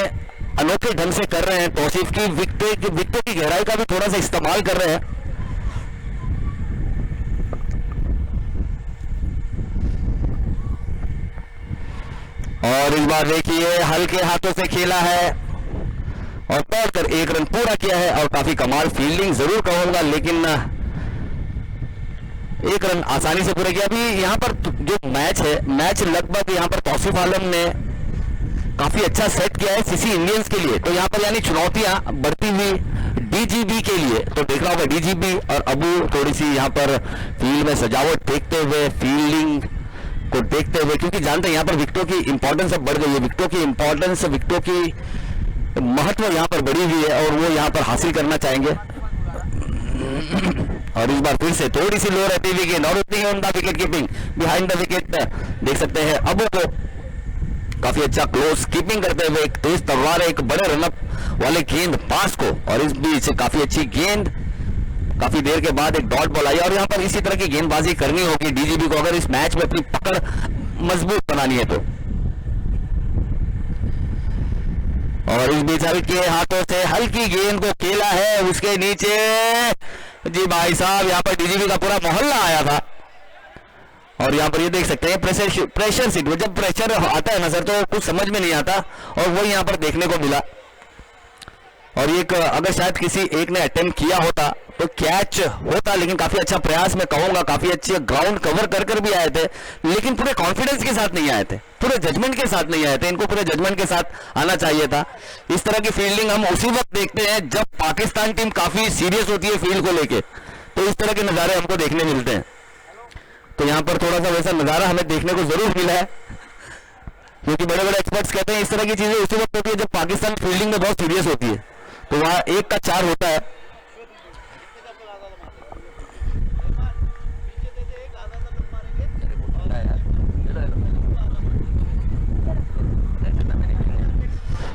अनोखे ढंग से कर रहे हैं तौसीफ की। विकेटों की गहराई का भी थोड़ा सा इस्तेमाल कर रहे हैं। और इस बार देखिए हल्के हाथों से खेला है और दौड़कर 1 रन पूरा किया है। और काफी कमाल फील्डिंग जरूर कहूंगा, लेकिन 1 रन आसानी से पूरा किया। अभी यहाँ पर जो मैच है, मैच लगभग यहाँ पर तौसीफ आलम ने काफी अच्छा सेट किया है सीसी इंडियंस के लिए। तो यहाँ पर यानी चुनौतियां बढ़ती हुई डीजीबी के लिए। तो देख रहा होगा डीजीबी और अबू थोड़ी सी यहाँ पर फील्ड में सजावट देखते हुए, फील्डिंग को देखते हुए, क्योंकि जानते हैं यहाँ पर विकेटों की इंपॉर्टेंस अब बढ़ गई है। विकेटों की इंपॉर्टेंस, विकेटों की महत्व यहाँ पर बढ़ी हुई है और वो यहाँ पर हासिल करना चाहेंगे। और इस बार फिर से थोड़ी सी लो रहती हुई गेंद और उतनी उम्दा wicket keeping behind the wicket देख सकते हैं अबू को। काफी अच्छा क्लोज कीपिंग करते हुए एक तेज तलवार, एक बड़े रनअप वाले गेंद पास को। और इस बीच काफी अच्छी गेंद, काफी देर के बाद एक डॉट बॉल आई। और यहाँ पर इसी तरह की गेंदबाजी करनी होगी डीजीबी को अगर इस मैच में अपनी पकड़ मजबूत बनानी है तो। और इस बीच हल्के हाथों से हल्की गेंद को खेला है उसके नीचे। जी भाई साहब, यहाँ पर डीजीबी का पूरा मोहल्ला आया था। और यहाँ पर ये देख सकते हैं प्रेशर सीट, जब प्रेशर आता है ना सर तो कुछ समझ में नहीं आता, और वो यहाँ पर देखने को मिला। और एक अगर शायद किसी एक ने अटेम्प्ट किया होता तो कैच होता, लेकिन काफी अच्छा प्रयास मैं कहूंगा, काफी अच्छे ग्राउंड कवर कर भी आए थे, लेकिन पूरे कॉन्फिडेंस के साथ नहीं आए थे, पूरे जजमेंट के साथ नहीं आए थे। इनको पूरे जजमेंट के साथ आना चाहिए था। इस तरह की फील्डिंग हम उसी वक्त देखते हैं जब पाकिस्तान टीम काफी सीरियस होती है फील्ड को लेके, तो इस तरह के नजारे हमको देखने मिलते हैं। तो यहाँ पर थोड़ा सा वैसा नजारा हमें देखने को जरूर मिला है, क्योंकि बड़े बड़े एक्सपर्ट्स कहते हैं इस तरह की चीजें उसी वक्त होती है जब पाकिस्तान फील्डिंग में बहुत सीरियस होती है। तो वहां 1 का 4 होता है।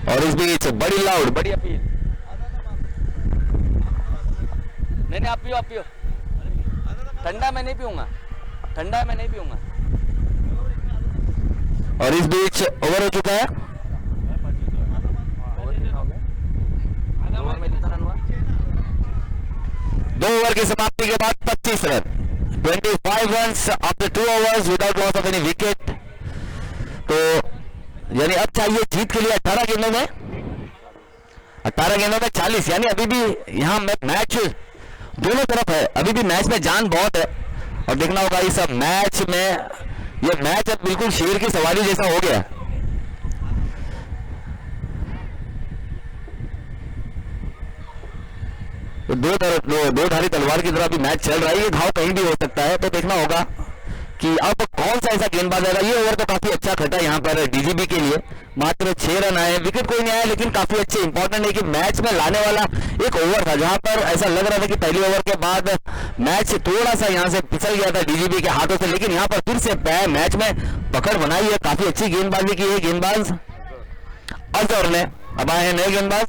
और इस बीच बड़ी लाउड, बड़ी अपील। नहीं आप पियो, आप पियो। ठंडा मैं नहीं पीऊंगा, ठंडा मैं नहीं पीऊंगा। और इस बीच ओवर हो चुका है। दो ओवर की समाप्ति के बाद 25 run, 25 run after 2 overs without loss of any wicket. तो यानी अब चाहिए जीत के लिए 18 गेंदों में 40, यानी अभी भी यहाँ मैच दोनों तरफ है, अभी भी मैच में जान बहुत है। और देखना होगा इस मैच में, ये मैच अब बिल्कुल शेर की सवारी जैसा हो गया। तो दो धारी तलवार की तरह भी मैच चल रहा है, ये घाव कहीं भी हो सकता है। तो देखना होगा कि अब कौन सा ऐसा गेंदबाज आएगा। ये ओवर तो काफी अच्छा खटा यहाँ पर डीजीबी के लिए, मात्र 6 रन आए, विकेट कोई नहीं आया, लेकिन काफी अच्छे इंपॉर्टेंट है कि मैच में लाने वाला एक ओवर था जहां पर ऐसा लग रहा था कि पहले ओवर के बाद मैच थोड़ा सा यहाँ से फिसल गया था डीजीबी के हाथों से, लेकिन यहाँ पर फिर से मैच में पकड़ बनाई है, काफी अच्छी गेंदबाजी की है गेंदबाज अजहर ने। अब आए हैं नए गेंदबाज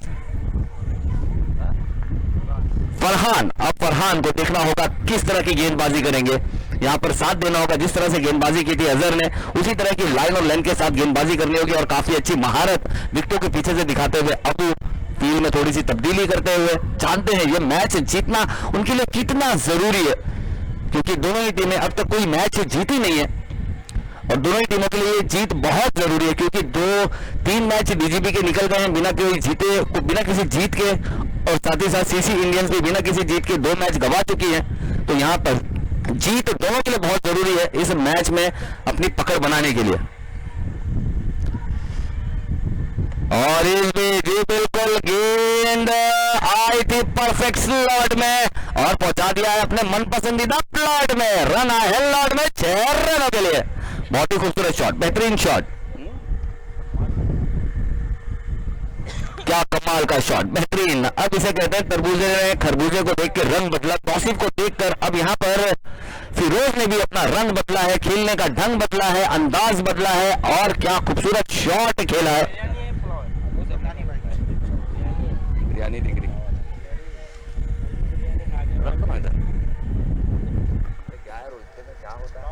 फरहान, अब फरहान को देखना होगा किस तरह की गेंदबाजी करेंगे, यहाँ पर साथ देना होगा। जिस तरह से गेंदबाजी की थी अजहर ने, उसी तरह की लाइन और लेंथ के साथ गेंदबाजी करनी होगी और काफी अच्छी महारत विकेटों के पीछे से दिखाते हुए अबू फील्ड में थोड़ी सी तब्दीली करते हुए जानते हैं ये मैच जीतना उनके लिए कितना जरूरी है, क्योंकि दोनों ही टीमें अब तक कोई मैच जीती नहीं है और दोनों ही टीमों के लिए ये जीत बहुत जरूरी है, क्योंकि 2-3 मैच डीजीबी के निकल गए हैं बिना कोई जीते, बिना किसी जीत के, और साथ ही साथ सीसी इंडियंस भी बिना किसी जीत के 2 मैच गवा चुकी है। तो यहाँ पर जीत दोनों के लिए बहुत जरूरी है इस मैच में अपनी पकड़ बनाने के लिए। और इसमें जी बिल्कुल गेंद आई थी परफेक्ट स्लॉट में और पहुंचा दिया है अपने मन पसंदीदा प्लॉट में। रन आए हैं लॉट में 6 रनों के लिए। बहुत ही खूबसूरत शॉट, बेहतरीन शॉट, क्या कमाल का शॉट, बेहतरीन। अब इसे कहते हैं तरबूजे ने खरबूजे को देख के रंग बदला। तौसीफ को देखकर अब यहाँ पर फिरोज ने भी अपना रंग बदला है, खेलने का ढंग बदला है, अंदाज बदला है और क्या खूबसूरत शॉट खेला है। बिरयानी दिख रही क्या है रोस्ते में क्या होता है?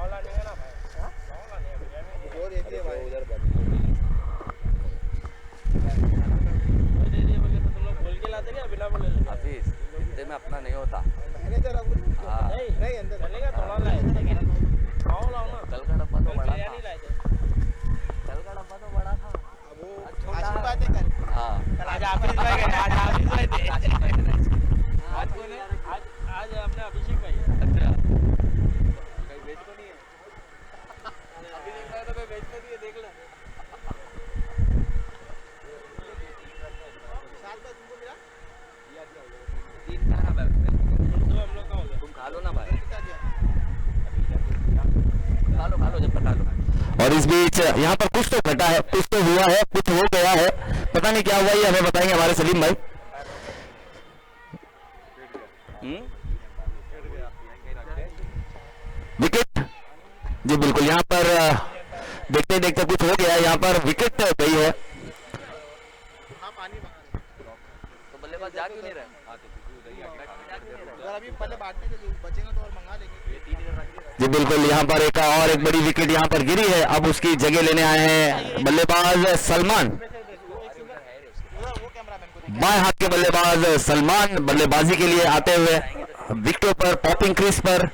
हाफिज इतने में अपना नहीं होता। कल का डब्बा तो बड़ा था, कल का डब्बा तो बड़ा था। हाँ आज हाफिज भाई गए, आज हाफिज भाई थे। आज कौन है? आज अपने अभिषेक भाई। अच्छा कहीं बेच तो नहीं है? अभिषेक भाई तो कोई बेच तो नहीं है, देख ले। साल बाद तुमको मिला? तीन खाना भाई तो हम लोग का हो गया। तुम खा लो ना भाई, खा लो जब तक खा लो। और इस बीच यहाँ पर कुछ तो घटा है, कुछ तो हुआ है, कुछ हो गया है, पता नहीं क्या हुआ, ये हमें बताएंगे हमारे सलीम भाई। विकेट जी बिल्कुल, यहाँ पर देखते देखते कुछ हो गया, यहाँ पर विकेट गई है। तो बल्लेबाज जा क्यों नहीं रहे? अभी पहले बांटने के बचेगा तो और मंगा लेंगे। जी बिल्कुल, यहाँ पर एक बड़ी विकेट यहाँ पर गिरी है। अब उसकी जगह लेने आए हैं बल्लेबाज सलमान, बाएं हाथ के बल्लेबाज सलमान बल्लेबाजी के लिए आते हुए विकेटों पर, पॉपिंग क्रीज पर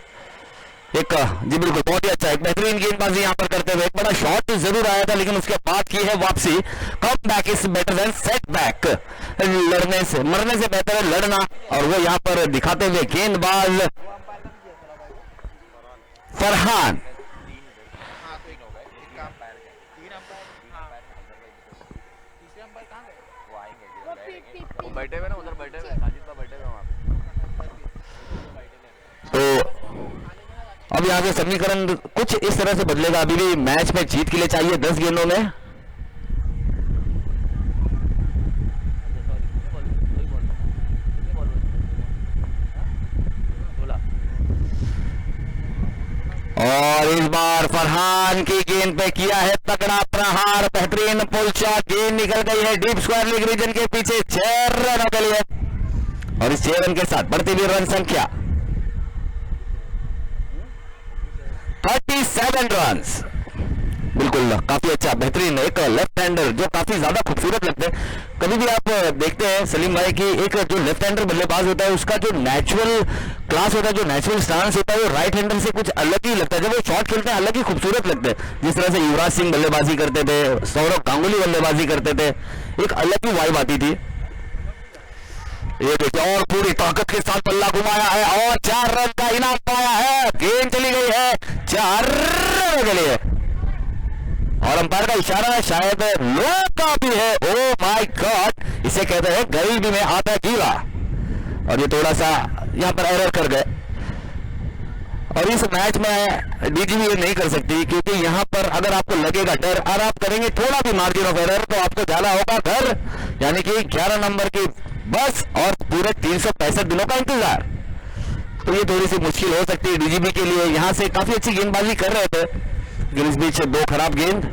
एक जी बिल्कुल बहुत ही अच्छा, एक बेहतरीन गेंदबाजी यहाँ पर करते हुए। एक बड़ा शॉट तो जरूर आया था लेकिन उसके बाद की है वापसी। Come back is better than set back, लड़ने से मरने से बेहतर है लड़ना, और वो यहाँ पर दिखाते हुए गेंदबाज फरहान। वो बैठे हुए ना उधर, बैठे हुए साजिद का बैठे हुए वहाँ पे। तो अब यहाँ से समीकरण कुछ इस तरह से बदलेगा। अभी भी मैच में जीत के लिए चाहिए 10 गेंदों में। और इस बार फरहान की गेंद पे किया है तगड़ा प्रहार, बेहतरीन पुल शॉट, गेंद निकल गई है डीप स्क्वायर लीग रीजन के पीछे 6 रनों के लिए। और इस 6 रन के साथ बढ़ती हुई रन संख्या 37 रन। बिल्कुल काफी अच्छा, बेहतरीन एक लेफ्ट हैंडर जो काफी ज्यादा खूबसूरत लगते हैं। कभी भी आप देखते हैं सलीम भाई की एक जो लेफ्ट हैंडर बल्लेबाज होता है उसका जो नेचुरल क्लास होता है, जो नेचुरल स्टांस होता है, वो राइट हैंडर से कुछ अलग ही लगता है। जब वो शॉट खेलते हैं अलग ही खूबसूरत लगते हैं। जिस तरह से युवराज सिंह बल्लेबाजी करते थे, सौरव गांगुली बल्लेबाजी करते थे, एक अलग ही वाइब आती थी। ये देखिए और पूरी ताकत के साथ बल्ला घुमाया है और 4 रन का इनाम पाया है। गेंद चली गई है 4 रन के लिए और अंपायर का इशारा है, शायद लो का भी है। ओ माय गॉड, इसे कहते हैं गरीबी में आता गीला। और ये थोड़ा सा यहाँ पर एरर कर गए और इस मैच में डीजीबी ये नहीं कर सकती, क्योंकि यहाँ पर अगर आपको लगेगा डर और आप करेंगे थोड़ा भी मार्जिन ऑफ एरर तो आपको जाना होगा घर, यानी कि 11 नंबर की बस और पूरे 365 दिनों का इंतजार। तो ये थोड़ी सी मुश्किल हो सकती है डीजीबी के लिए। यहाँ से काफी अच्छी गेंदबाजी कर रहे थे लेकिन इस बीच 2 खराब गेंद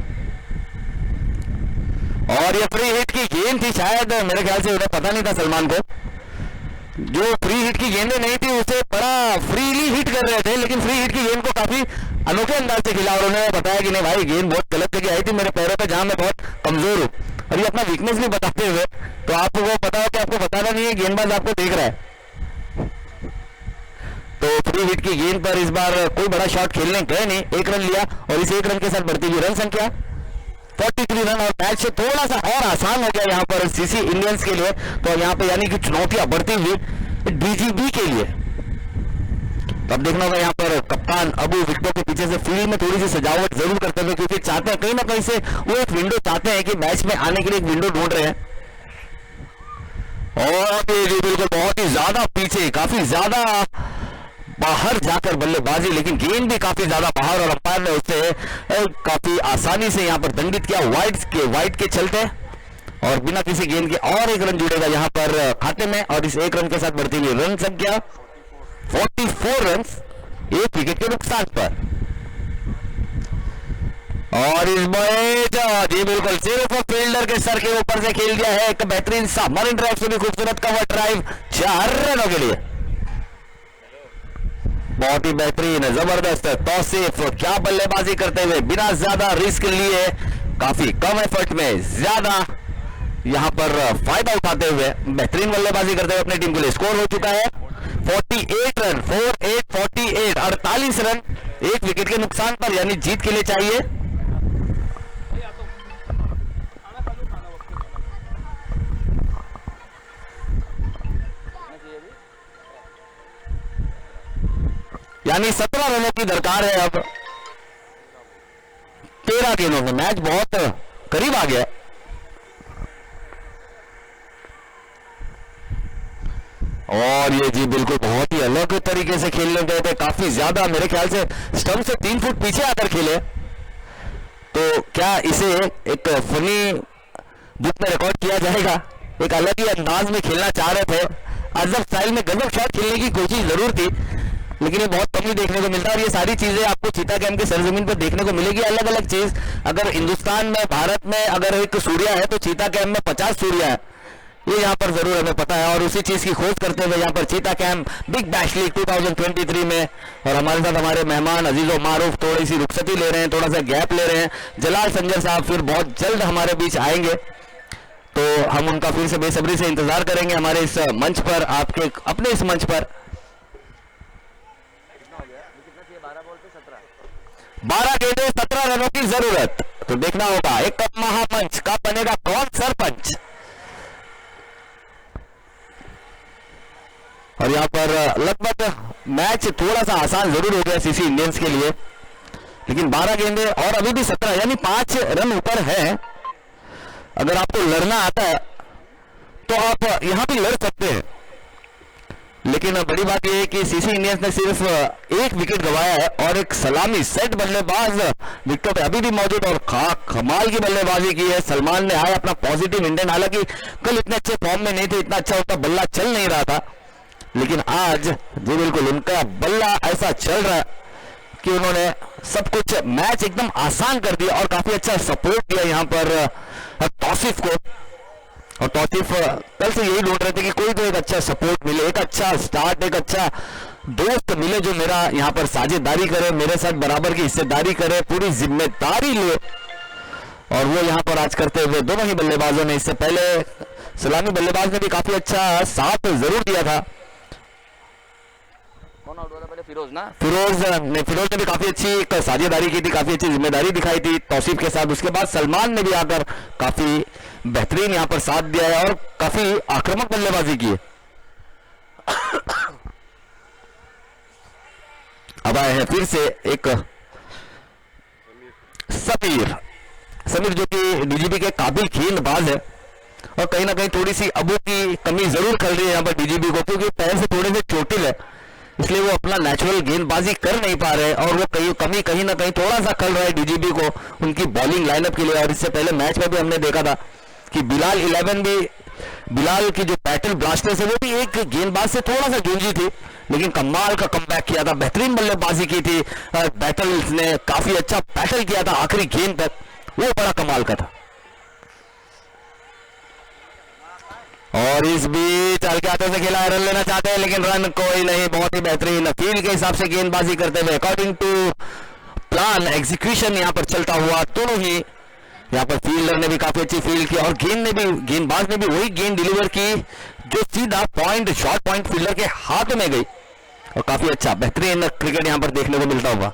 और ये फ्री हिट की गेंद थी, शायद मेरे ख्याल से उन्हें पता नहीं था सलमान को, जो फ्री हिट की गेंदें नहीं थी उसे बड़ा फ्रीली हिट कर रहे थे, लेकिन फ्री हिट की गेंद को काफी अनोखे अंदाज से खेला और उन्होंने बताया कि नहीं भाई गेंद बहुत गलत जगह आई थी मेरे पैरों पे जहां मैं बहुत कमजोर हूँ, और ये अपना वीकनेस भी बताते हुए, तो आपको वो पता हो कि आपको बताना नहीं है, गेंदबाज आपको देख रहा है। तो फ्री हिट की गेंद पर इस बार कोई बड़ा शॉट खेलने गए नहीं, 1 रन लिया और इस 1 रन के साथ बढ़ती हुई रन संख्या 43 रन और मैच से थोड़ा सा और आसान हो गया यहाँ पर सीसी इंडियंस के लिए। तो यहाँ पे यानी कि चुनौतियां बढ़ती हुई डीजीबी के लिए। तो अब देखना होगा यहाँ पर कप्तान अबू विकेटों के पीछे से फील्ड में थोड़ी सी सजावट जरूर करते हुए, क्योंकि चाहते हैं कहीं ना कहीं से वो एक विंडो चाहते हैं कि मैच में आने के लिए एक विंडो ढूंढ रहे हैं। और ये बिल्कुल बहुत ही ज्यादा पीछे, काफी ज्यादा बाहर जाकर बल्लेबाजी, लेकिन गेंद भी काफी ज्यादा बाहर और अंपायर ने उसे काफी आसानी से यहाँ पर दंडित किया वाइड के चलते, और बिना किसी गेंद के और 1 रन जुड़ेगा यहाँ पर खाते में, और इस 1 रन के साथ बढ़ती हुई रन संख्या 44 रन 1 विकेट के नुकसान पर। और इस मैच जी बिल्कुल सिर्फ फील्डर के सर के ऊपर से खेल दिया है एक बेहतरीन सा मरीन ड्राइव से भी खूबसूरत कवर ड्राइव 4 रनों के लिए। बहुत ही बेहतरीन जबरदस्त तौसीफ, क्या बल्लेबाजी करते हुए बिना ज्यादा रिस्क लिए, काफी कम एफर्ट में ज्यादा यहां पर फायदा उठाते हुए बेहतरीन बल्लेबाजी करते हुए अपनी टीम के लिए स्कोर हो चुका है 48 रन 48 रन 1 विकेट के नुकसान पर, यानी जीत के लिए चाहिए यानी 17 रनों की दरकार है। अब 13 गेंदों में मैच बहुत करीब आ गया। और ये जी बिल्कुल बहुत ही अलग तरीके से खेलने गए थे, काफी ज्यादा मेरे ख्याल से स्टंप से 3 फुट पीछे आकर खेले। तो क्या इसे एक फनी बुक में रिकॉर्ड किया जाएगा? एक अलग ही अंदाज में खेलना चाह रहे थे, अजब स्टाइल में गजब शॉट खेलने की कोशिश जरूर थी, लेकिन ये बहुत कम ही देखने को मिलता है। और ये सारी चीजें आपको चीता कैंप के सरजमीन पर देखने को मिलेगी, अलग अलग चीज। अगर हिंदुस्तान में, भारत में अगर एक सूर्या है तो चीता कैंप में 50 सूर्या है, ये यहाँ पर जरूर हमें पता है। और उसी चीज की खोज करते हुए यहाँ पर चीता कैंप बिग बैश लीग 2023 में, और हमारे साथ हमारे मेहमान अजीजो मारूफ थोड़ी सी रुखसती ले रहे हैं, थोड़ा सा गैप ले रहे हैं। जलाल संजर साहब फिर बहुत जल्द हमारे बीच आएंगे, तो हम उनका फिर से बेसब्री से इंतजार करेंगे हमारे इस मंच पर, आपके अपने इस मंच पर। 12 गेंदे 17 रनों की जरूरत, तो देखना होगा एक महामंच का बनेगा कौन सरपंच। और यहाँ पर लगभग मैच थोड़ा सा आसान जरूर हो गया सीसी इंडियंस के लिए, लेकिन 12 गेंदे और अभी भी 17 यानी 5 रन ऊपर है। अगर आपको लड़ना आता है तो आप यहां भी लड़ सकते हैं, लेकिन बड़ी बात यह है कि सीसी इंडियंस ने सिर्फ 1 विकेट गंवाया है, और एक सलामी सेट बल्लेबाज विकेटों पे अभी भी मौजूद और कमाल की बल्लेबाजी की है सलमान ने। आया अपना पॉजिटिव इंटेंट, हालांकि कल इतने अच्छे फॉर्म में नहीं थे, इतना अच्छा उनका बल्ला चल नहीं रहा था, लेकिन आज जी बिल्कुल उनका बल्ला ऐसा चल रहा है कि उन्होंने सब कुछ मैच एकदम आसान कर दिया और काफी अच्छा सपोर्ट दिया यहाँ पर तौसीफ को। और तौसीफ कल से यही ढूंढ रहे थे कि कोई तो एक अच्छा सपोर्ट मिले, एक अच्छा स्टार्ट, एक अच्छा दोस्त मिले जो मेरा यहाँ पर साझेदारी करे, मेरे साथ बराबर की हिस्सेदारी करे, पूरी जिम्मेदारी ले, और वो यहाँ पर आज करते हुए दोनों ही बल्लेबाजों ने, इससे पहले सलामी बल्लेबाज ने भी काफी अच्छा साथ जरूर दिया था। कौन आउट हुआ था पहले? फिरोज ना, फिरोज ने भी काफी अच्छी साझेदारी की थी, काफी अच्छी जिम्मेदारी दिखाई थी तौसीफ के साथ। उसके बाद सलमान ने भी आकर काफी बेहतरीन यहाँ पर साथ दिया है और काफी आक्रामक बल्लेबाजी की है। अब आए हैं फिर से एक समीर जो कि डीजीबी के काबिल गेंदबाज है, और कहीं ना कहीं थोड़ी सी अबू की कमी जरूर खल रही है यहाँ पर डीजीबी को, क्योंकि पैर से थोड़े से चोटिल है, इसलिए वो अपना नेचुरल गेंदबाजी कर नहीं पा रहे, और वो कमी कहीं ना कहीं थोड़ा सा खल रहा है डीजीबी को उनकी बॉलिंग लाइनअप के लिए। और इससे पहले मैच में भी हमने देखा था कि बिलाल की जो बैटल ब्लास्टर्स है वो भी एक गेंदबाज से थोड़ा सा गूंजी थी, लेकिन कमाल का कमबैक किया था, बेहतरीन बल्लेबाजी की थी। बैटल्स ने काफी अच्छा बैटल किया था आखिरी गेंद तक, वो बड़ा कमाल का था। और इस बीच हल्के हाथों से खेला, रन लेना चाहते हैं लेकिन रन कोई नहीं। बहुत ही बेहतरीन फील्ड के हिसाब से गेंदबाजी करते हुए अकॉर्डिंग टू प्लान एग्जीक्यूशन यहाँ पर चलता हुआ, दोनों ही यहाँ पर फील्डर ने भी काफी अच्छी फील्ड की और गेंदबाज ने भी वही गेंद डिलीवर की जो सीधा पॉइंट, शॉर्ट पॉइंट फील्डर के हाथ में गई और काफी अच्छा बेहतरीन क्रिकेट यहाँ पर देखने को मिलता हुआ।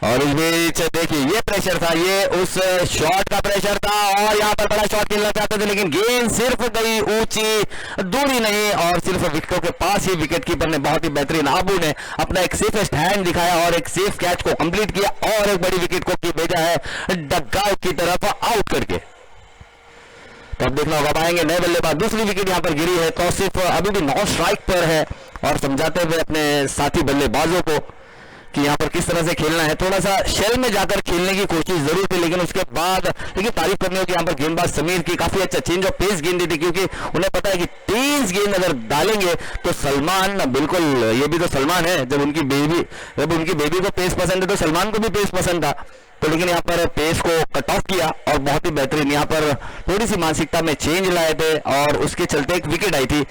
और इस बीच देखिए ये प्रेशर था, ये उस शॉट का प्रेशर था और यहाँ पर बड़ा शॉट खेलना चाहते थे लेकिन गेंद सिर्फ गई ऊंची, दूरी नहीं और सिर्फ विकेटों के पास ही। विकेट कीपर ने बहुत ही बेहतरीन, आबू ने अपना एक सेफेस्ट हैंड दिखाया और एक सेफ कैच को कंप्लीट किया और एक बड़ी विकेट को भेजा है डगआउट की तरफ आउट करके। तो अब देखना होगा आएंगे नए बल्लेबाज। दूसरी विकेट यहाँ पर गिरी है, तो सिर्फ अभी भी 9 स्ट्राइक पर है और समझाते हुए अपने साथी बल्लेबाजों को कि यहाँ पर किस तरह से खेलना है। थोड़ा सा शेल में जाकर खेलने की कोशिश जरूर थी लेकिन उसके बाद लेकिन तारीफ करनी होगी यहाँ पर गेंदबाज समीर की, काफी अच्छा चेंज ऑफ पेस गेंद दी थी क्योंकि उन्हें पता है कि तेज गेंद अगर डालेंगे तो सलमान बिल्कुल, ये भी तो सलमान है, जब उनकी बेबी को पेस पसंद है तो सलमान को भी पेस पसंद था। तो लेकिन यहाँ पर पेस को कट ऑफ किया और बहुत ही बेहतरीन यहाँ पर थोड़ी सी मानसिकता में चेंज लाए थे और उसके चलते एक विकेट आई थी।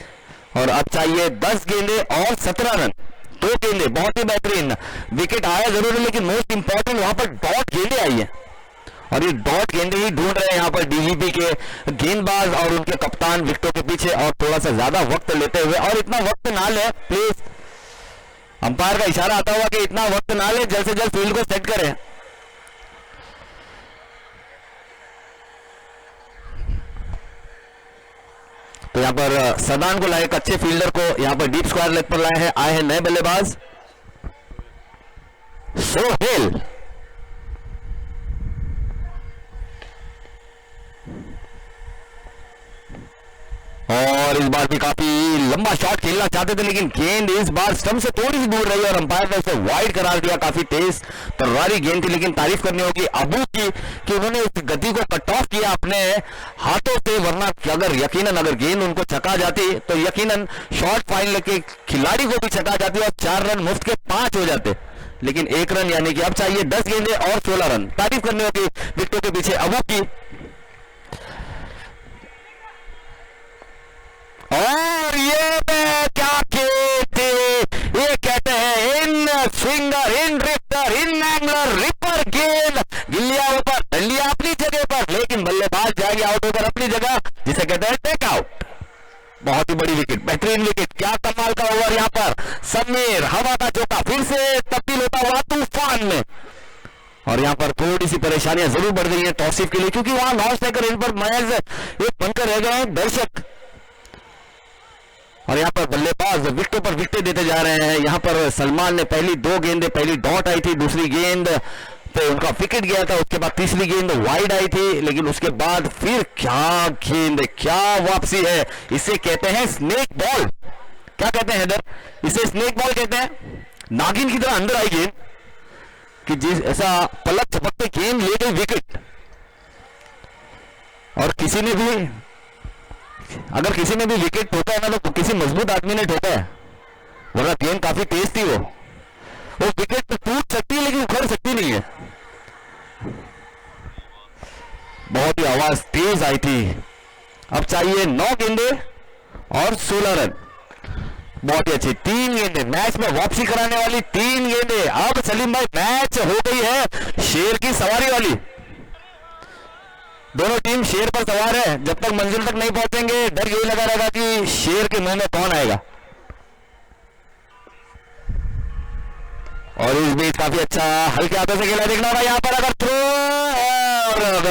और अब चाहिए 10 गेंदे और 17 रन, 2 गेंदे, बहुत ही बेहतरीन विकेट आया जरूर है लेकिन मोस्ट इंपॉर्टेंट वहां पर डॉट गेंदे आई है और ये डॉट गेंदे ही ढूंढ रहे हैं यहाँ पर डीजीपी के गेंदबाज और उनके कप्तान विकेटों के पीछे। और थोड़ा सा ज्यादा वक्त लेते हुए, और इतना वक्त ना ले प्लीज, अंपायर का इशारा आता हुआ कि इतना वक्त ना ले, जल्द से जल्द फील्ड को सेट करें। तो यहाँ पर सदान को लाए, एक अच्छे फील्डर को यहाँ पर डीप स्क्वायर लेग पर लाए हैं, आए हैं नए बल्लेबाज सोहेल। और इस बार भी काफी लंबा शॉट खेलना चाहते थे लेकिन गेंद इस बार स्टंप से थोड़ी सी दूर रही और अंपायर ने उसे वाइड करार दिया। काफी तेज तर्रारी गेंद थी लेकिन तारीफ करनी होगी अबू की कि उन्होंने इस गति को कट ऑफ किया अपने हाथों से, वरना अगर गेंद उनको छका जाती तो यकीनन शॉर्ट फाइन लेके खिलाड़ी को भी छका जाती और 4 रन मुफ्त के 5 हो जाते, लेकिन 1 रन यानी कि अब चाहिए 10 गेंदे और 16 रन। तारीफ करनी होगी विकेटों के पीछे अबू की। और ये क्या कहते, ये कहते हैं इन स्विंगर, इन ड्रिफ्टर, इन एंगलर, रिपर गेंद गिल्लिया ऊपर, डंडिया अपनी जगह पर, लेकिन बल्लेबाज जाएंगे आउट होकर अपनी जगह, जिसे कहते हैं टेक आउट। बहुत ही बड़ी विकेट, बेहतरीन विकेट, क्या कमाल का ओवर यहाँ पर। समीर हवा का चौका फिर से तब्दील होता हुआ तूफान में। और यहाँ पर थोड़ी सी परेशानियां जरूर बढ़ गई है तौसीफ के लिए क्योंकि वहां 9 स्ट्राइकर, इन पर महज एक बनकर रह गए हैं दर्शक। और यहाँ पर बल्लेबाज विकेटों पर विकेट देते जा रहे हैं। यहाँ पर सलमान ने पहली 2 गेंदें, पहली डॉट आई थी, दूसरी गेंद पे उनका विकेट गया था, उसके बाद तीसरी गेंद वाइड आई थी, लेकिन उसके बाद फिर क्या गेंद, क्या वापसी है। इसे कहते हैं स्नेक बॉल। क्या कहते हैं हैदर? इसे स्नेक बॉल कहते हैं। नागिन की तरह अंदर आई गेंद कि जिस ऐसा पलक झपकते गेंद ले गई विकेट। और किसी ने भी, अगर किसी ने भी विकेट ठोका है ना तो किसी मजबूत आदमी ने ठोका है, वरना गेंद काफी तेज थी। वो विकेट तो टूट सकती है लेकिन उखड़ सकती नहीं है। बहुत ही आवाज तेज आई थी। अब चाहिए 9 गेंदे और 16 रन। बहुत ही अच्छी 3 गेंदे, मैच में वापसी कराने वाली 3 गेंदे। अब सलीम भाई मैच हो गई है शेर की सवारी वाली। दोनों टीम शेर पर सवार है, जब तक मंजिल तक नहीं पहुंचेंगे डर यही लगा रहेगा कि शेर के मुंह में कौन आएगा। और इस बीच काफी अच्छा हल्के हाथों से खेला देखना होगा यहाँ पर। अगर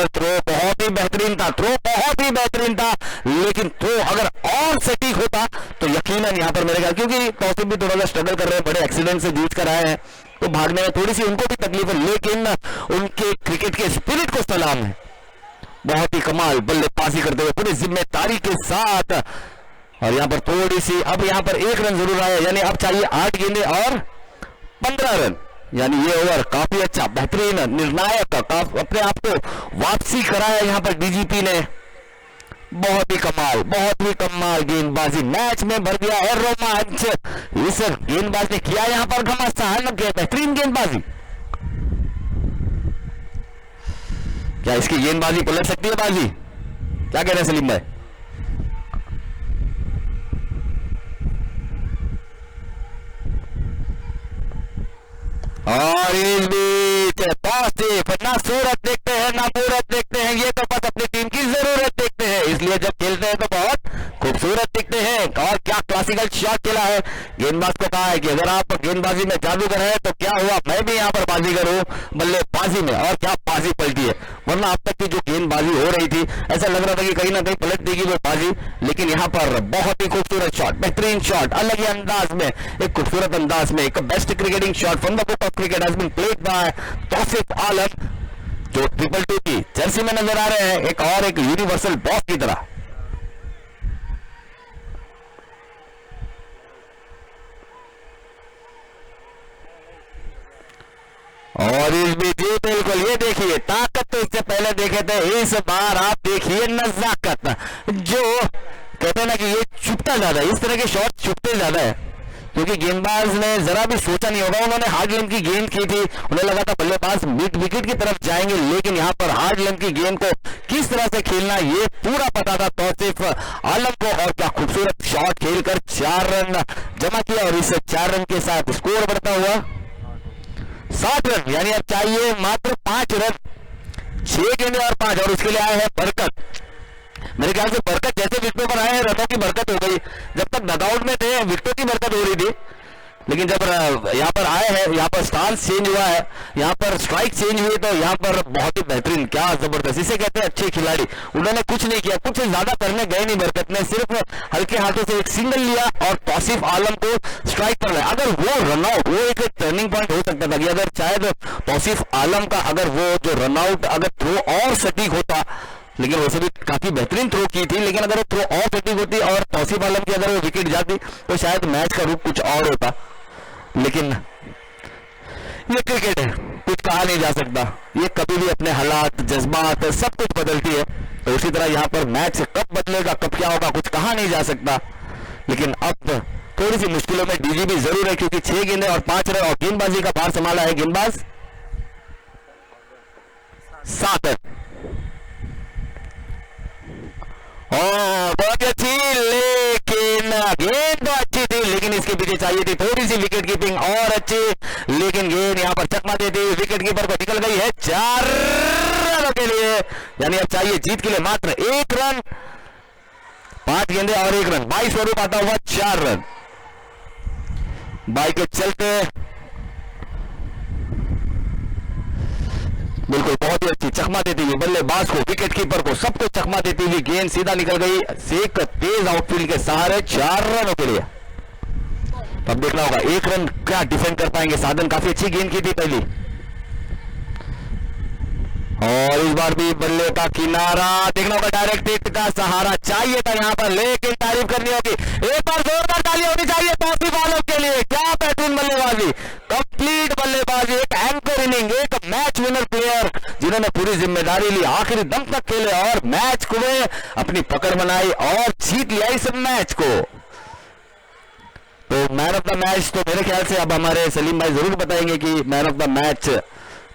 थ्रो बहुत ही बेहतरीन था, थ्रो बहुत ही बेहतरीन था, लेकिन थ्रो अगर और सटीक होता तो यकीनन यहाँ पर मेरे ख्याल, क्योंकि तौसीफ भी थोड़ा सा स्ट्रगल कर रहे हैं, बड़े एक्सीडेंट से जूझ कर आए हैं तो भागने में थोड़ी सी उनको भी तकलीफ है, लेकिन उनके क्रिकेट के स्पिरिट को सलाम है। बहुत ही कमाल बल्लेबाजी करते हुए पूरी जिम्मेदारी के साथ। और यहाँ पर थोड़ी सी, अब यहाँ पर 1 रन जरूर आया, यानी अब चाहिए 8 गेंदे और 15 रन। यानी ये ओवर काफी अच्छा, बेहतरीन, निर्णायक, अपने आप को वापसी कराया यहाँ पर डीजीपी ने। बहुत ही कमाल गेंदबाजी, मैच में भर दिया है रोमांच। इस गेंदबाज ने किया यहाँ पर घमासान, बेहतरीन गेंदबाजी। क्या इसकी गेंदबाजी पलट सकती है बाजी? क्या कह रहे हैं सलीम भाई? और इस बीच पॉजिटिव, ना सूरत देखते हैं ना मूरत देखते हैं, ये तो बस अपनी टीम की जरूरत देखते हैं, इसलिए जब खेलते हैं तो बहुत खूबसूरत दिखते हैं। और क्या क्लासिकल शॉट खेला है। गेंदबाज को कहा है कि अगर आप गेंदबाजी में जादूगर है तो क्या हुआ, मैं भी यहाँ पर बाजीगर हूँ बल्लेबाजी में। और क्या बाजी पलटी है, वरना अब तक की जो गेंदबाजी हो रही थी ऐसा लग रहा था कि कहीं ना कहीं पलट देगी वो बाजी, लेकिन यहाँ पर बहुत ही खूबसूरत शॉट, बेहतरीन शॉट, अलग ही अंदाज में, एक खूबसूरत अंदाज में, एक best cricketing shot from the book of cricket has been played by Tauseef Alam, जो 222 की जर्सी में नजर आ रहे हैं, एक और एक यूनिवर्सल बॉस की तरह। और इस बीच बिल्कुल ये देखिए ताकत तो इससे पहले देखे थे, इस बार आप देखिए नजाकत, जो कहते हैं ना कि ये छुपता ज्यादा है, इस तरह के शॉट छुपते ज्यादा है, क्योंकि गेंदबाज ने जरा भी सोचा नहीं होगा, उन्होंने हार्ड लेंथ की गेंद की थी, उन्हें लगा था बल्लेबाज मिड विकेट की तरफ जाएंगे, लेकिन यहाँ पर हार्ड लेंथ की गेंद को किस तरह से खेलना ये पूरा पता था तौसीफ आलम को। और क्या खूबसूरत शॉट खेलकर 4 रन जमा किया, और इस 4 रन के साथ स्कोर बढ़ता हुआ 7 रन, यानी अब चाहिए मात्र 5 रन, 6 गेंदें और 5, और उसके लिए आए हैं बरकत। मेरे ख्याल से बरकत जैसे विकेटों पर आए हैं रनों की बरकत हो गई, जब तक डगआउट में थे विकेटों की बरकत हो रही थी, लेकिन जब यहाँ पर आए हैं, यहाँ पर स्टांस चेंज हुआ है, यहाँ पर स्ट्राइक चेंज हुई, तो यहाँ पर बहुत ही बेहतरीन, क्या जबरदस्त, इसे कहते हैं अच्छे खिलाड़ी। उन्होंने कुछ नहीं किया, कुछ ज्यादा करने गए नहीं बरकत ने, सिर्फ हल्के हाथों से एक सिंगल लिया और तौसीफ आलम को स्ट्राइक पर लाया। अगर वो रनआउट, वो एक टर्निंग पॉइंट हो सकता था कि अगर शायद तौसीफ आलम का अगर वो जो रनआउट अगर थ्रो और सटीक होता, लेकिन वैसे भी काफी बेहतरीन थ्रो की थी, लेकिन अगर वो थ्रो और सटीक होती और तौसीफ आलम की अगर वो विकेट जाती तो शायद मैच का रुख कुछ और होता। लेकिन ये क्रिकेट है, कुछ कहा नहीं जा सकता, ये कभी भी अपने हालात, जज्बात सब कुछ बदलती है, तो उसी तरह यहाँ पर मैच कब बदलेगा, कब क्या होगा, कुछ कहा नहीं जा सकता। लेकिन अब थोड़ी सी मुश्किलों में डीजीबी जरूर है, क्योंकि 6 गेंदें और 5 रन, और गेंदबाजी का भार संभाला है गेंदबाज 7 रन। बहुत अच्छी, लेकिन गेंद तो अच्छी थी, लेकिन इसके पीछे चाहिए थी थोड़ी सी विकेट कीपिंग और अच्छी, लेकिन गेंद यहाँ पर चकमा देती विकेट कीपर को निकल गई है 4 रनों के लिए, यानी अब चाहिए जीत के लिए मात्र 1 रन, 5 गेंदें और 1 रन, 22 स्वरूप आता हुआ 4 रन। बाई के चलते बिल्कुल बहुत ही अच्छी चकमा देती हुई बल्लेबाज को, विकेट कीपर को, सबको चकमा देती हुई गेंद सीधा निकल गई एक तेज आउटफील्ड के सहारे 4 रनों के लिए। अब देखना होगा 1 रन क्या डिफेंड कर पाएंगे साधन, काफी अच्छी गेंद की थी पहली, और इस बार भी बल्ले का किनारा, देखना होगा डायरेक्ट हिट का सहारा चाहिए था यहाँ पर, लेकिन तारीफ करनी होगी, एक बार जोरदार ताली होनी चाहिए तौसीफ आलम के लिए, क्या बेहतरीन बल्लेबाजी, कंप्लीट बल्लेबाजी, एक एंकर इनिंग, एक मैच विनर प्लेयर जिन्होंने पूरी जिम्मेदारी ली, आखिरी दम तक खेले और मैच को अपनी पकड़ बनाई और जीत लिया इस मैच को। तो मैन ऑफ द मैच तो मेरे ख्याल से अब हमारे सलीम भाई जरूर बताएंगे कि मैन ऑफ द मैच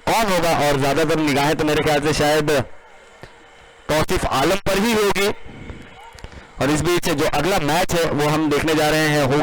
कौन होगा, और ज्यादातर निगाहें तो मेरे ख्याल से शायद तौसीफ आलम पर ही होगी। और इस बीच जो अगला मैच है वो हम देखने जा रहे हैं